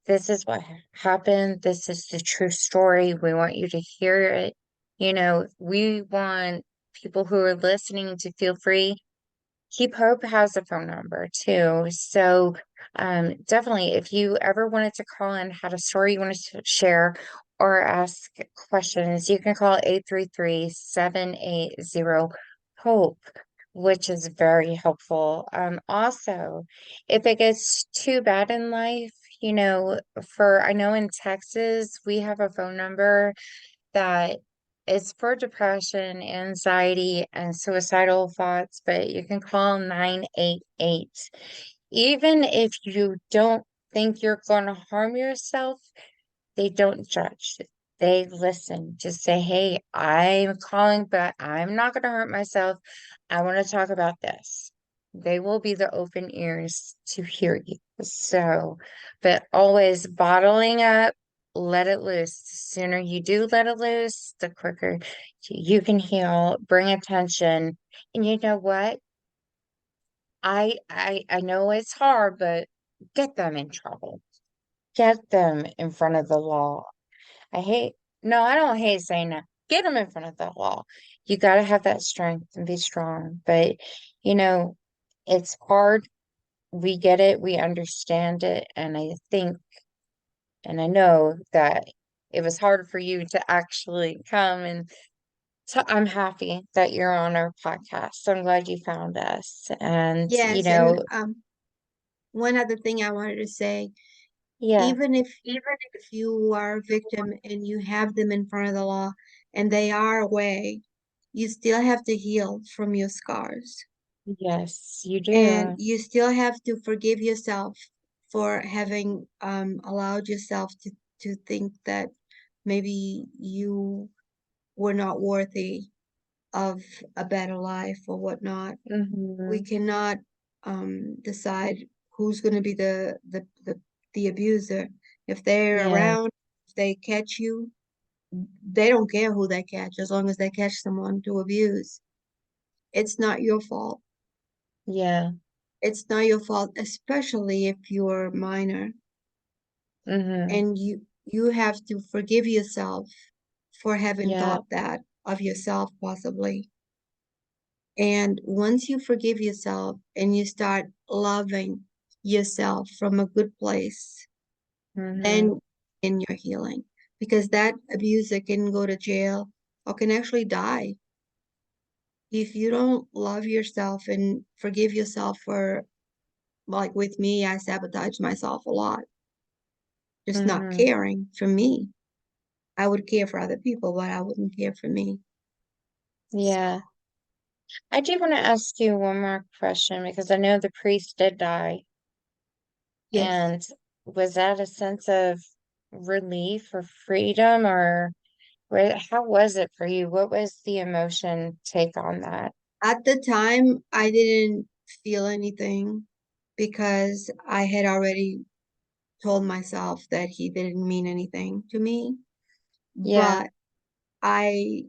this is what happened. This is the true story. We want you to hear it. We want people who are listening to feel free. Keep Hope has a phone number too. So definitely, if you ever wanted to call and had a story you wanted to share or ask questions, you can call 833-780-HOPE, which is very helpful. Also, if it gets too bad in life, I know in Texas, we have a phone number that is for depression, anxiety, and suicidal thoughts, but you can call 988. Even if you don't think you're going to harm yourself, they don't judge. They listen. Just say, hey, I'm calling, but I'm not going to hurt myself. I want to talk about this. They will be the open ears to hear you. So, but always bottling up. let it loose. The sooner you do let it loose, the quicker you can heal, bring attention. And you know what? I know it's hard, but get them in trouble. Get them in front of the law. I hate, no, I don't hate saying that. Get them in front of the law. You got to have that strength and be strong. But, you know, it's hard. We get it. We understand it. And I think, and I know that it was hard for you to actually come. And so I'm happy that you're on our podcast. I'm glad you found us. And, you Yes, and know, one other thing I wanted to say, yeah, even if you are a victim and you have them in front of the law and they are away, you still have to heal from your scars. yes, you And do. you still have to forgive yourself for having allowed yourself to think that maybe you were not worthy of a better life or whatnot. We Mm-hmm. cannot decide who's going to be the abuser. If they're Yeah, around, if they catch you, they don't care who they catch as long as they catch someone to abuse. It's not your fault. yeah. It's not your fault, especially if you're minor. Mm-hmm. And you have to forgive yourself for having Yeah. thought that of yourself possibly. And once you forgive yourself and you start loving yourself from a good place, Mm-hmm. then in your healing. Because that abuser can go to jail or can actually die. If you don't love yourself and forgive yourself for, like with me, I sabotage myself a lot, just not Mm-hmm. caring for me. I would care for other people, but I wouldn't care for me. Yeah. I do want to ask you one more question because I know the priest did die. Yes. And was that a sense of relief or freedom or how was it for you? What was the emotion take on that? At the time, I didn't feel anything because I had already told myself that he didn't mean anything to me. Yeah. But I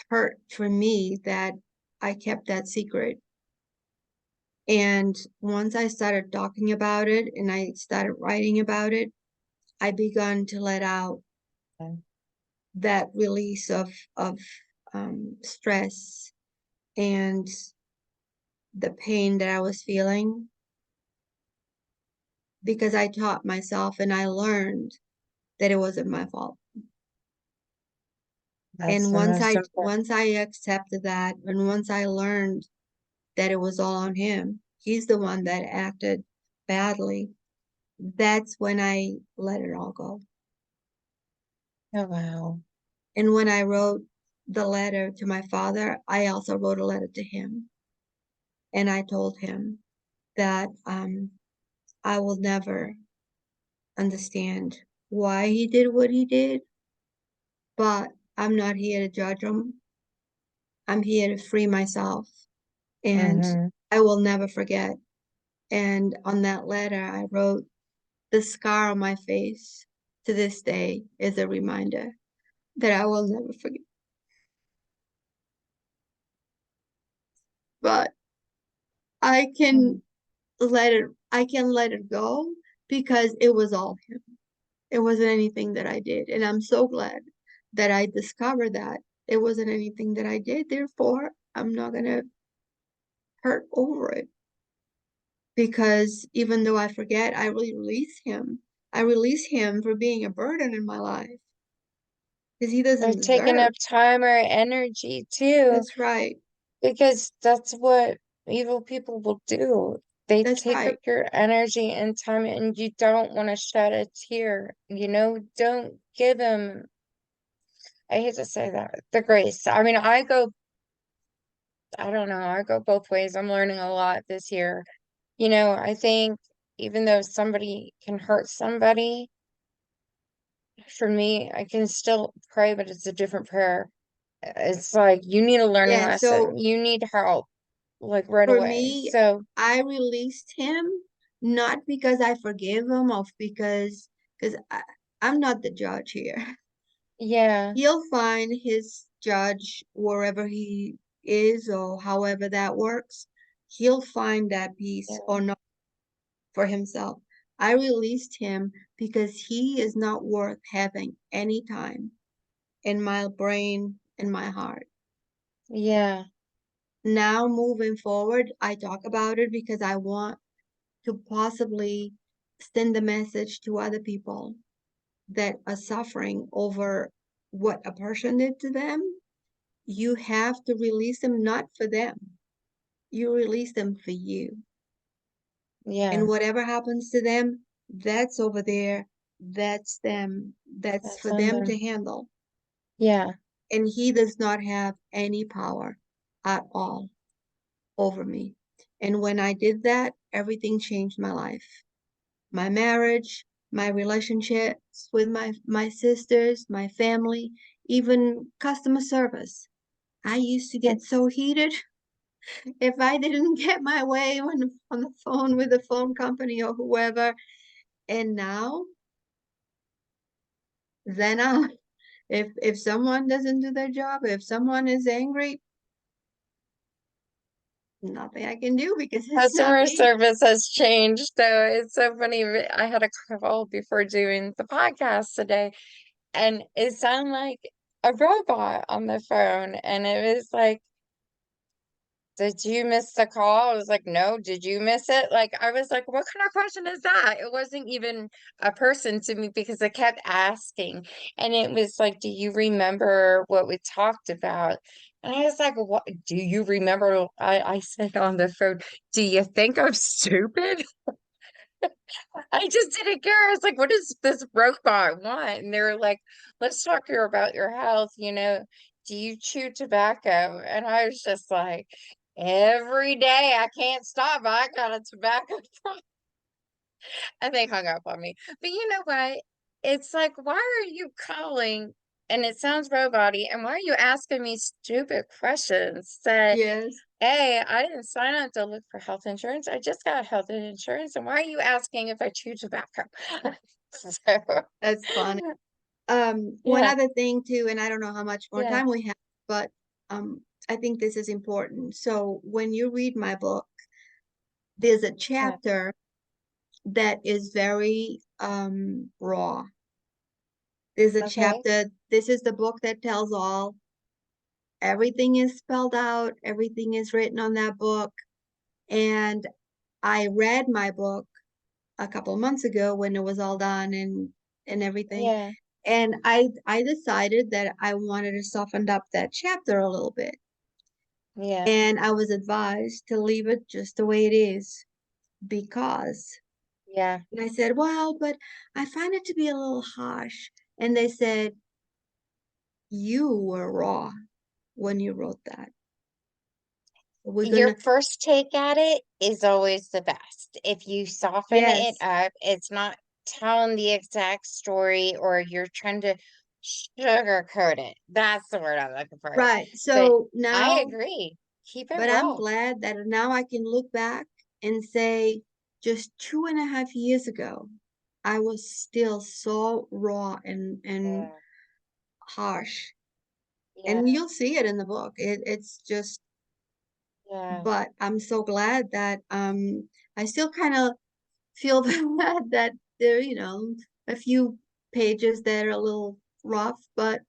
hurt for me that I kept that secret. And once I started talking about it and I started writing about it, I began to let out that release of stress and the pain that I was feeling because I taught myself and I learned that it wasn't my fault. That's And the most important. once I accepted that and once I learned that it was all on him, he's the one that acted badly, that's when I let it all go. Oh, wow. And when I wrote the letter to my father, I also wrote a letter to him. And I told him that I will never understand why he did what he did, but I'm not here to judge him. I'm here to free myself. And Mm-hmm. I will never forget. And on that letter, I wrote, the scar on my face to this day is a reminder that I will never forget. But I can I can let it go because it was all him. It wasn't anything that I did. And I'm so glad that I discovered that it wasn't anything that I did. Therefore, I'm not gonna hurt over it because even though I forget, I really release him. I release him for being a burden in my life because he Or doesn't taking deserve. up time or energy too, That's right. because that's what evil people will do. They That's take up right. your energy and time, and you don't want to shed a tear. Don't give them, I hate to say that, the grace. I mean, I don't know, I go both ways. I'm learning a lot this year. I think even though somebody can hurt somebody, for me, I can still pray, but it's a different prayer. It's like you need a learning Yeah. lesson. So You need help, like right for away. me, So, I released him not because I forgave him or because I'm not the judge here. Yeah. He'll find his judge wherever he is or however that works. He'll find that peace Yeah. or not for himself. I released him because he is not worth having any time in my brain and my heart. Yeah. Now, moving forward, I talk about it because I want to possibly send the message to other people that are suffering over what a person did to them. You have to release them not for them. You release them for you. And Yeah. whatever happens to them, that's over there. That's them. That's That's for on them to them. handle. Yeah. And he does not have any power at all over me. And when I did that, everything changed my life. My marriage, my relationships with my sisters, my family, even customer service. I used to get so heated if I didn't get my way on the phone with the phone company or whoever. And now, then if someone doesn't do their job, if someone is angry, nothing I can do because it's not Customer me. service has changed, so it's so funny. I had a call before doing the podcast today, and it sounded like a robot on the phone, and it was like, did you miss the call? I was like, no, did you miss it? Like, I was like, what kind of question is that? It wasn't even a person to me because I kept asking. And it was like, do you remember what we talked about? And I was like, what do you remember? I said on the phone, do you think I'm stupid? I just didn't care. I was like, what does this robot want? And they were like, let's talk here about your health. Do you chew tobacco? And I was just like, every day I can't stop. I got a tobacco problem. And they hung up on me. But you know what? It's like, why are you calling? And it sounds robot-y. And why are you asking me stupid questions that Yes, hey, I didn't sign up to look for health insurance. I just got health insurance. And why are you asking if I chew tobacco? So, that's funny. One yeah, other thing too, and I don't know how much more yeah, time we have, but I think this is important. So when you read my book, there's a yeah. chapter that is very raw. There's a Okay. chapter, this is the book that tells all. Everything is spelled out, everything is written on that book. And I read my book a couple of months ago when it was all done and everything. Yeah, And I decided that I wanted to soften up that chapter a little bit. yeah, And I was advised to leave it just the way it is because, yeah. and I said, well, but I find it to be a little harsh. And they said, you were raw when you wrote that. We're Your gonna, first take at it is always the best. If you soften it yes, up, it's not telling the exact story or you're trying to sugarcoat it. That's the word I'm looking for. right. But So I now, agree. Keep it but I'm raw. glad that now I can look back and say, just 2.5 years ago, I was still so raw and Yeah, harsh. And yeah, you'll see it in the book. It's just, yeah, but I'm so glad that I still kind of feel bad that there, a few pages that are a little rough, but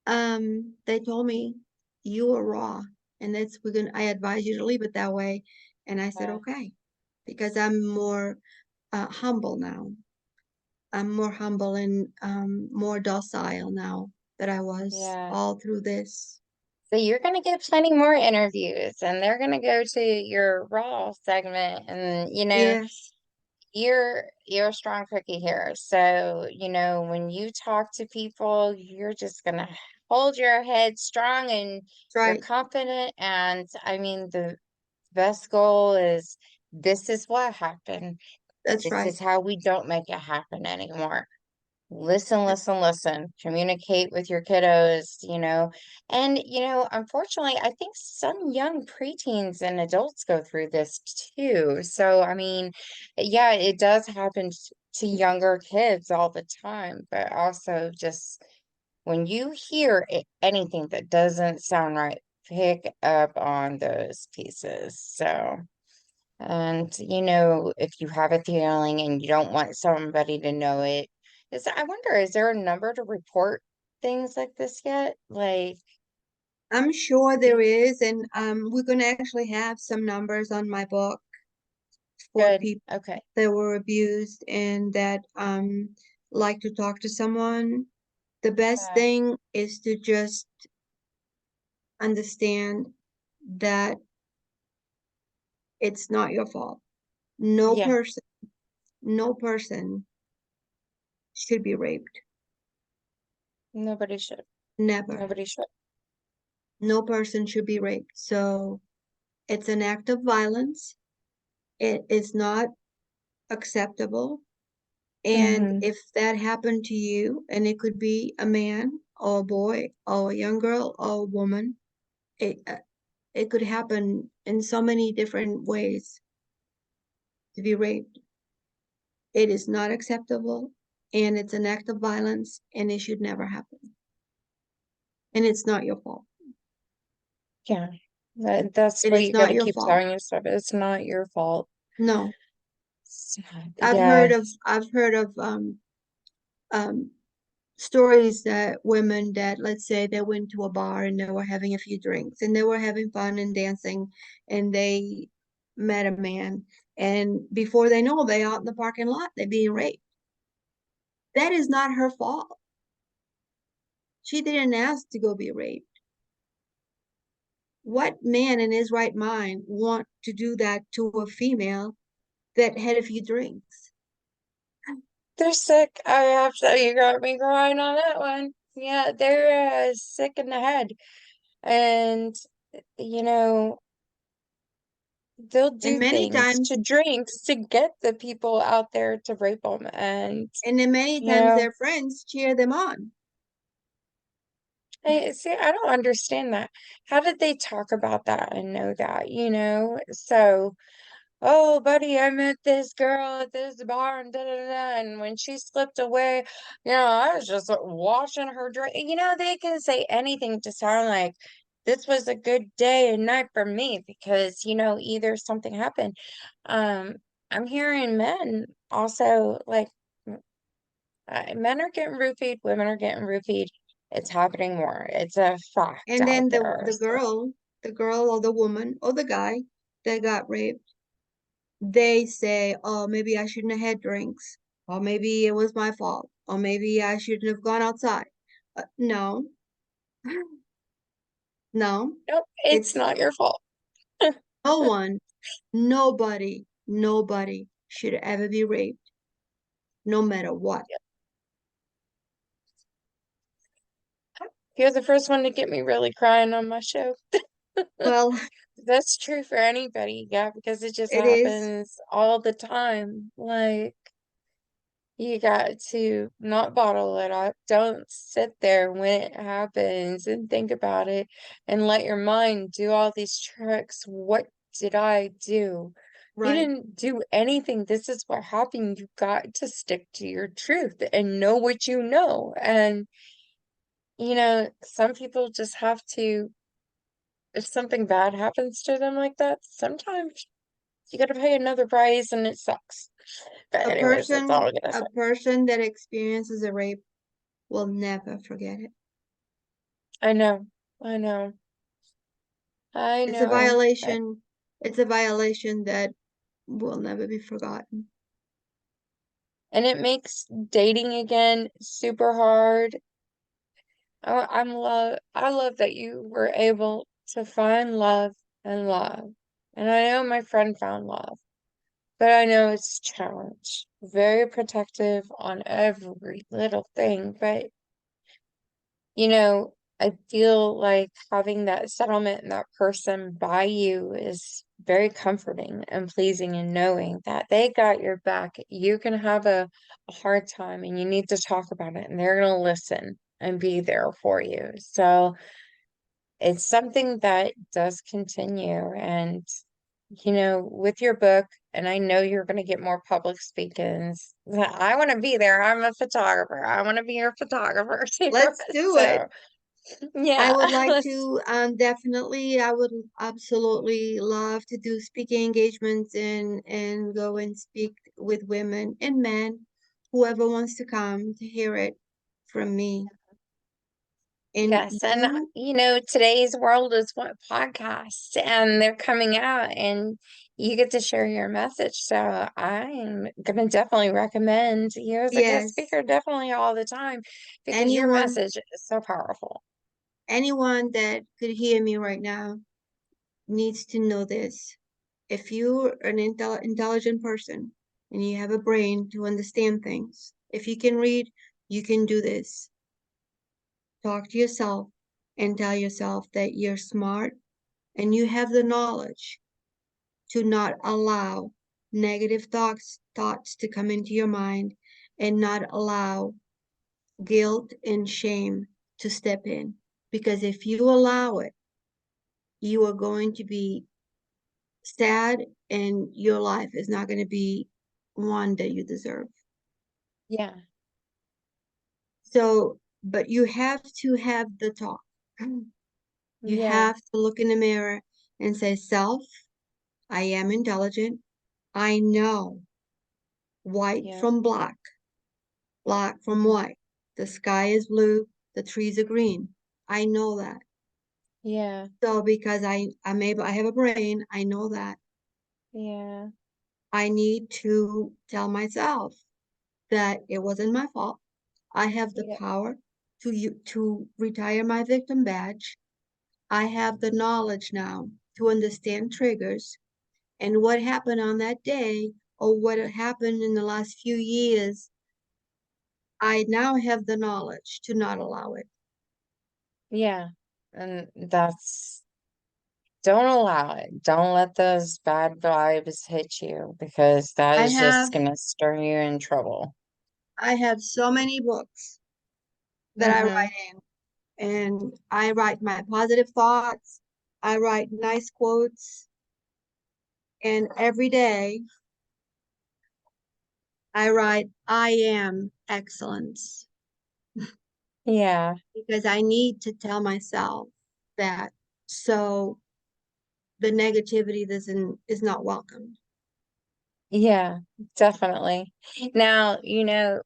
they told me you were raw and that's I advise you to leave it that way. And I said, yeah, okay, because I'm more humble now. I'm more humble and more docile now that I was yeah. all through this. So you're gonna get plenty more interviews and they're gonna go to your raw segment and Yes, you're a strong cookie here. So, when you talk to people, you're just gonna hold your head strong and that's you're right. confident. And I mean, the best goal is this is what happened. That's This right. is how we don't make it happen anymore. Listen, listen, listen. Communicate with your kiddos. And, unfortunately, I think some young preteens and adults go through this too. So, I mean, yeah, it does happen to younger kids all the time, but also just when you hear anything that doesn't sound right, pick up on those pieces. So, and if you have a feeling and you don't want somebody to know it, I wonder, is there a number to report things like this yet? Like, I'm sure there is, and we're going to actually have some numbers on my book for good. people Okay. that were abused and that like to talk to someone. The best Okay. thing is to just understand that it's not your fault. No Yeah. person, no person should be raped. Nobody should. Never. Nobody should. No person should be raped. So it's an act of violence. It is not acceptable. And Mm-hmm. if that happened to you, and it could be a man or a boy or a young girl or a woman, it it could happen in so many different ways to be raped. It is not acceptable, and it's an act of violence, and it should never happen. And it's not your fault. Yeah. That's It what is you got not to your keep fault. telling yourself. It's not your fault. No, So, I've heard yeah. of um stories that women that, let's say, they went to a bar and they were having a few drinks and they were having fun and dancing, and they met a man, and before they know, they out in the parking lot, they're being raped. That is not her fault. She didn't ask to go be raped. What man in his right mind want to do that to a female that had a few drinks? They're sick. I have to, you got me crying on that one. Yeah, they're sick in the head. And, you know, they'll And do many things to times, drinks to get the people out there to rape them. And, and then many you times know, their friends cheer them on. I don't understand that. How did they talk about that and know that, So, oh, buddy, I met this girl at this bar and da da da. And when she slipped away, I was just watching her drink. They can say anything to sound like this was a good day and night for me because, either something happened. Um, I'm hearing men also like men are getting roofied, women are getting roofied. It's happening more. It's a fact And out then there. So, the girl or the woman or the guy that got raped, they say, "Oh, maybe I shouldn't have had drinks, or maybe it was my fault, or maybe I shouldn't have gone outside." No, no, nope, it's it's not your fault. no one, nobody should ever be raped, no matter what. You're the first one to get me really crying on my show. Well, That's true for anybody, yeah, because it just it is happens all the time. Like, you got to not bottle it up. Don't sit there when it happens and think about it and let your mind do all these tricks. What did I do? You right. didn't do anything. This is what happened. You got to stick to your truth and know what you know. And, some people just have to, if something bad happens to them like that, sometimes you gotta pay another price and it sucks. But anyways, that's all I'm gonna A say. person that experiences a rape will never forget it. I know, I know, I It's a know. violation. It's a violation that will never be forgotten. And it makes dating again super hard. I love that you were able to find love and love. And I know my friend found love, but I know it's a challenge. Very protective on every little thing, but I feel like having that settlement and that person by you is very comforting and pleasing, and knowing that they got your back. You can have a hard time and you need to talk about it, and they're going to listen and be there for you. So it's something that does continue. And with your book, and I know you're going to get more public speakings. I want to be there. I'm a photographer. I want to be your photographer too. Let's do it. So, I yeah, would like let's, to definitely, I would absolutely love to do speaking engagements and go and speak with women and men, whoever wants to come to hear it from me. And yes. And, you, today's world is what podcasts, and they're coming out, and you get to share your message. So, I'm going to definitely recommend you as a guest yes, speaker, definitely all the time, because your anyone, message is so powerful. anyone that could hear me right now needs to know this. If you're an intelligent person and you have a brain to understand things, if you can read, you can do this. Talk to yourself and tell yourself that you're smart and you have the knowledge to not allow negative thoughts to come into your mind and not allow guilt and shame to step in. Because if you allow it, you are going to be sad and your life is not going to be one that you deserve. Yeah. So, but you have to have the talk. You Yeah. have to look in the mirror and say, self, I am intelligent. I know white Yeah. from black, black from Mhm. white. The sky is blue, the trees are green. I know that. Yeah. So because I have a brain, I know that. Yeah. I need to tell myself that it wasn't my fault. I have the Yeah. power to retire my victim badge. I have the knowledge now to understand triggers and what happened on that day or what happened in the last few years. I now have the knowledge to not allow it. Yeah. And don't allow it. Don't let those bad vibes hit you, because that I is have just gonna stir you in trouble. I have so many books that I Mm-hmm. write in, and I write my positive thoughts. I write nice quotes, and every day I write I am excellence Yeah. because I need to tell myself that so the negativity doesn't is not welcome. Yeah, definitely. Now,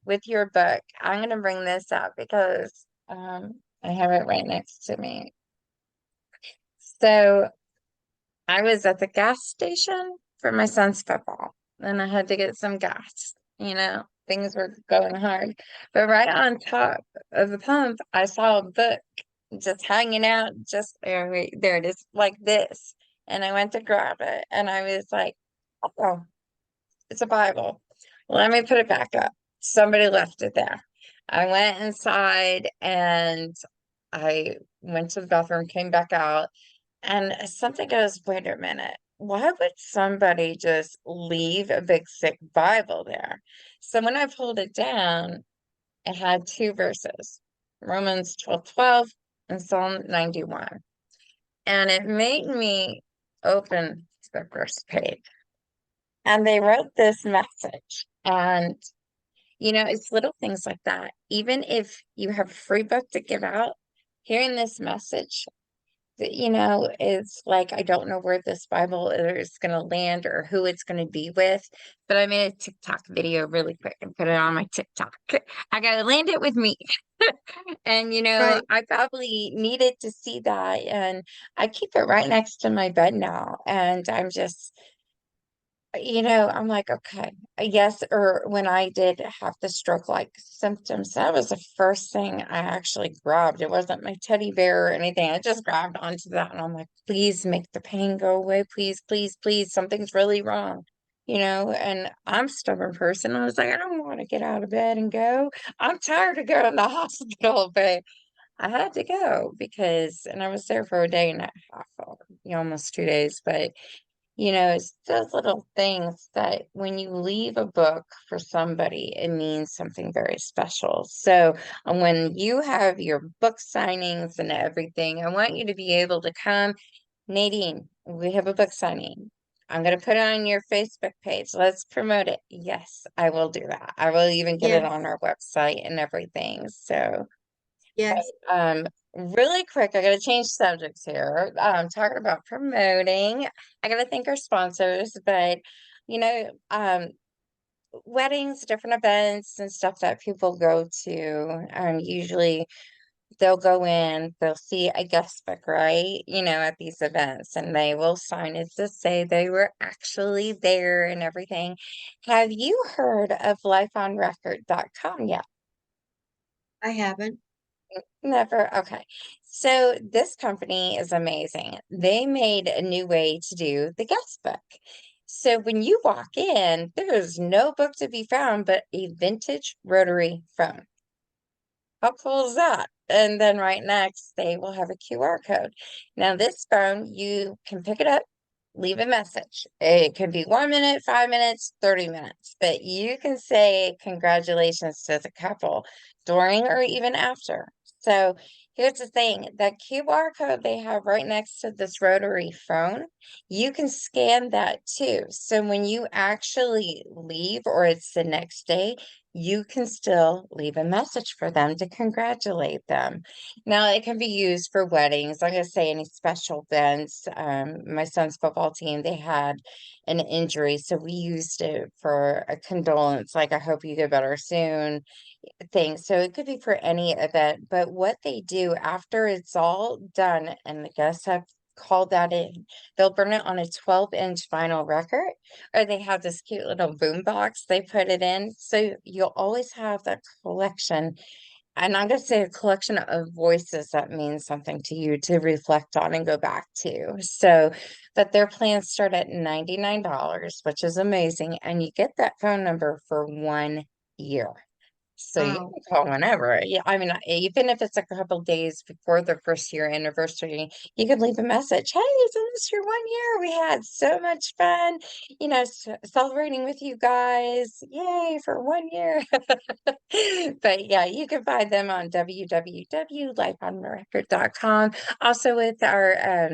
with your book, I'm gonna bring this up because I have it right next to me. So I was at the gas station for my son's football, and I had to get some gas. Things were going hard. But right on top of the pump, I saw a book just hanging out, just there, wait, there it is, like this. And I went to grab it, and I was like, oh, it's a Bible. Let me put it back up. Somebody left it there. I went inside and I went to the bathroom, came back out, and something goes, wait a minute. Why would somebody just leave a big thick Bible there? So when I pulled it down, it had two verses, Romans 12:12 and Psalm 91. And it made me open the first page. And they wrote this message. And, it's little things like that. Even if you have a free book to give out, hearing this message, it's like, I don't know where this Bible is going to land or who it's going to be with, but I made a TikTok video really quick and put it on my TikTok. I got to land it with me. And, Right. I probably needed to see that. And I keep it right next to my bed now. And I'm like, okay, yes. Or when I did have the stroke-like symptoms, that was the first thing I actually grabbed. It wasn't my teddy bear or anything. I just grabbed onto that and I'm like, please make the pain go away. Please, please, please. Something's really wrong. And I'm a stubborn person. I was like, I don't want to get out of bed and go. I'm tired of going to the hospital, but I had to go and I was there for a day and a half, or, almost 2 days, but it's those little things that when you leave a book for somebody, it means something very special. So, when you have your book signings and everything, I want you to be able to come. Nadine, we have a book signing. I'm going to put it on your Facebook page. Let's promote it. Yes, I will do that. I will even get it on Yes, our website and everything. So, yes, really quick, I got to change subjects here. Talking about promoting, I got to thank our sponsors, but you know, weddings, different events and stuff that people go to, usually they'll go in, they'll see a guest book, right? At these events, and they will sign it to say they were actually there and everything. Have you heard of lifeonrecord.com yet? I haven't. Never. Okay. So this company is amazing. They made a new way to do the guest book. So when you walk in, there's no book to be found but a vintage rotary phone. How cool is that? And then right next, they will have a QR code. Now, this phone, you can pick it up, leave a message. It can be 1 minute, 5 minutes, 30 minutes, but you can say congratulations to the couple during or even after. So here's the thing, that QR code they have right next to this rotary phone, you can scan that too. So when you actually leave or it's the next day, you can still leave a message for them to congratulate them. Now, it can be used for weddings. I'm going to say any special events. My son's football team, they had an injury, so we used it for a condolence, like, I hope you get better soon thing. So it could be for any event. But what they do after it's all done and the guests have called that in, they'll burn it on a 12-inch vinyl record, or they have this cute little boom box they put it in. So you'll always have that collection. And I'm going to say a collection of voices that means something to you to reflect on and go back to. So, but their plans start at $99, which is amazing. And you get that phone number for 1 year. So you Wow. can call whenever. Yeah, I mean, even if it's a couple days before the first year anniversary, you can leave a message. Hey, isn't this your 1 year? We had so much fun, celebrating with you guys. Yay for 1 year. But yeah, you can find them on www.lifeonrecord.com. Also with our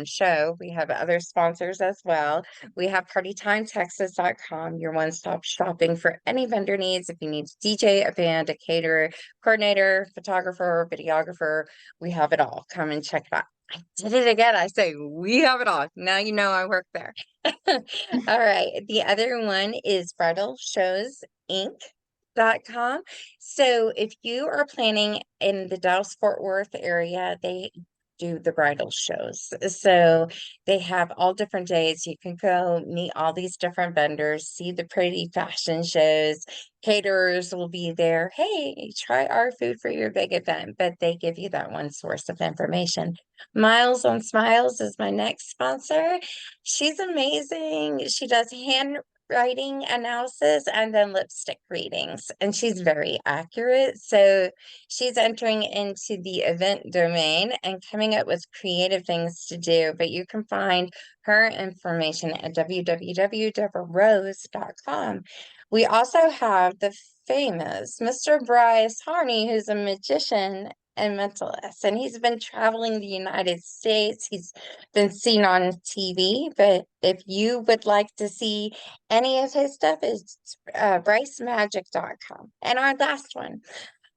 show. We have other sponsors as well. We have partytimetexas.com, your one-stop shopping for any vendor needs. If you need a DJ, a band, a caterer, coordinator, photographer, videographer, we have it all. Come and check it out. I did it again. I say we have it all. Now you know I work there. All right. The other one is bridalshowsinc.com. So if you are planning in the Dallas Fort Worth area, they do the bridal shows. So they have all different days. You can go meet all these different vendors, see the pretty fashion shows. Caterers will be there. Hey, try our food for your big event, but they give you that one source of information. Miles on Smiles is my next sponsor. She's amazing. She does handwriting analysis and then lipstick readings, and she's very accurate. So she's entering into the event domain and coming up with creative things to do. But you can find her information at www.deborahrose.com. We also have the famous Mr. Bryce Harney, who's a magician and mentalist, and he's been traveling the United States. He's been seen on TV, but if you would like to see any of his stuff, it's brycemagic.com. And our last one,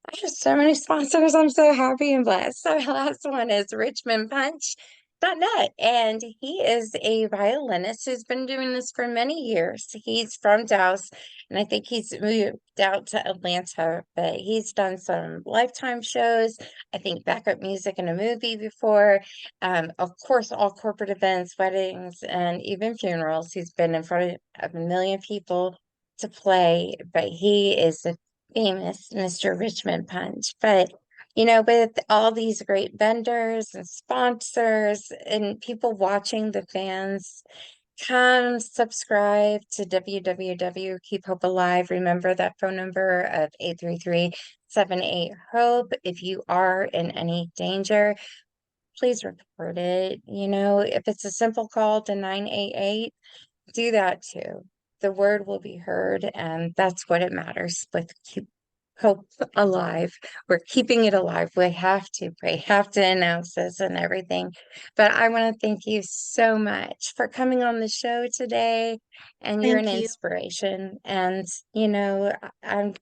I have so many sponsors. I'm so happy and blessed. Our last one is richmondpunch.net, and he is a violinist who's been doing this for many years. He's from Dallas, and I think he's moved out to Atlanta, but he's done some Lifetime shows, I think backup music in a movie before. Of course, all corporate events, weddings, and even funerals. He's been in front of a million people to play, but he is the famous Mr. Richmond Punch. But with all these great vendors and sponsors and people watching, the fans, come subscribe to www. Keep Hope Alive. Remember that phone number of 833-78-HOPE. If you are in any danger, please report it. If it's a simple call to 988, do that too. The word will be heard, and that's what it matters with hope alive. We're keeping it alive. We have to announce this and everything. But I want to thank you so much for coming on the show today. And you're an Thank you. inspiration. And, you know, I'm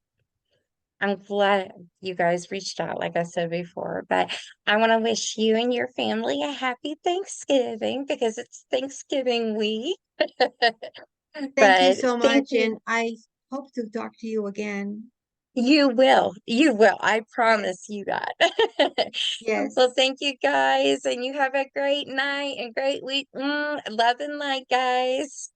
glad you guys reached out, like I said before. But I want to wish you and your family a happy Thanksgiving because it's Thanksgiving week. Thank you But so thank much, you. and I hope to talk to you again. You will. You will. I Yes, promise you that. Well, yes. thank you guys, and you have a great night and great week. Love and light, guys.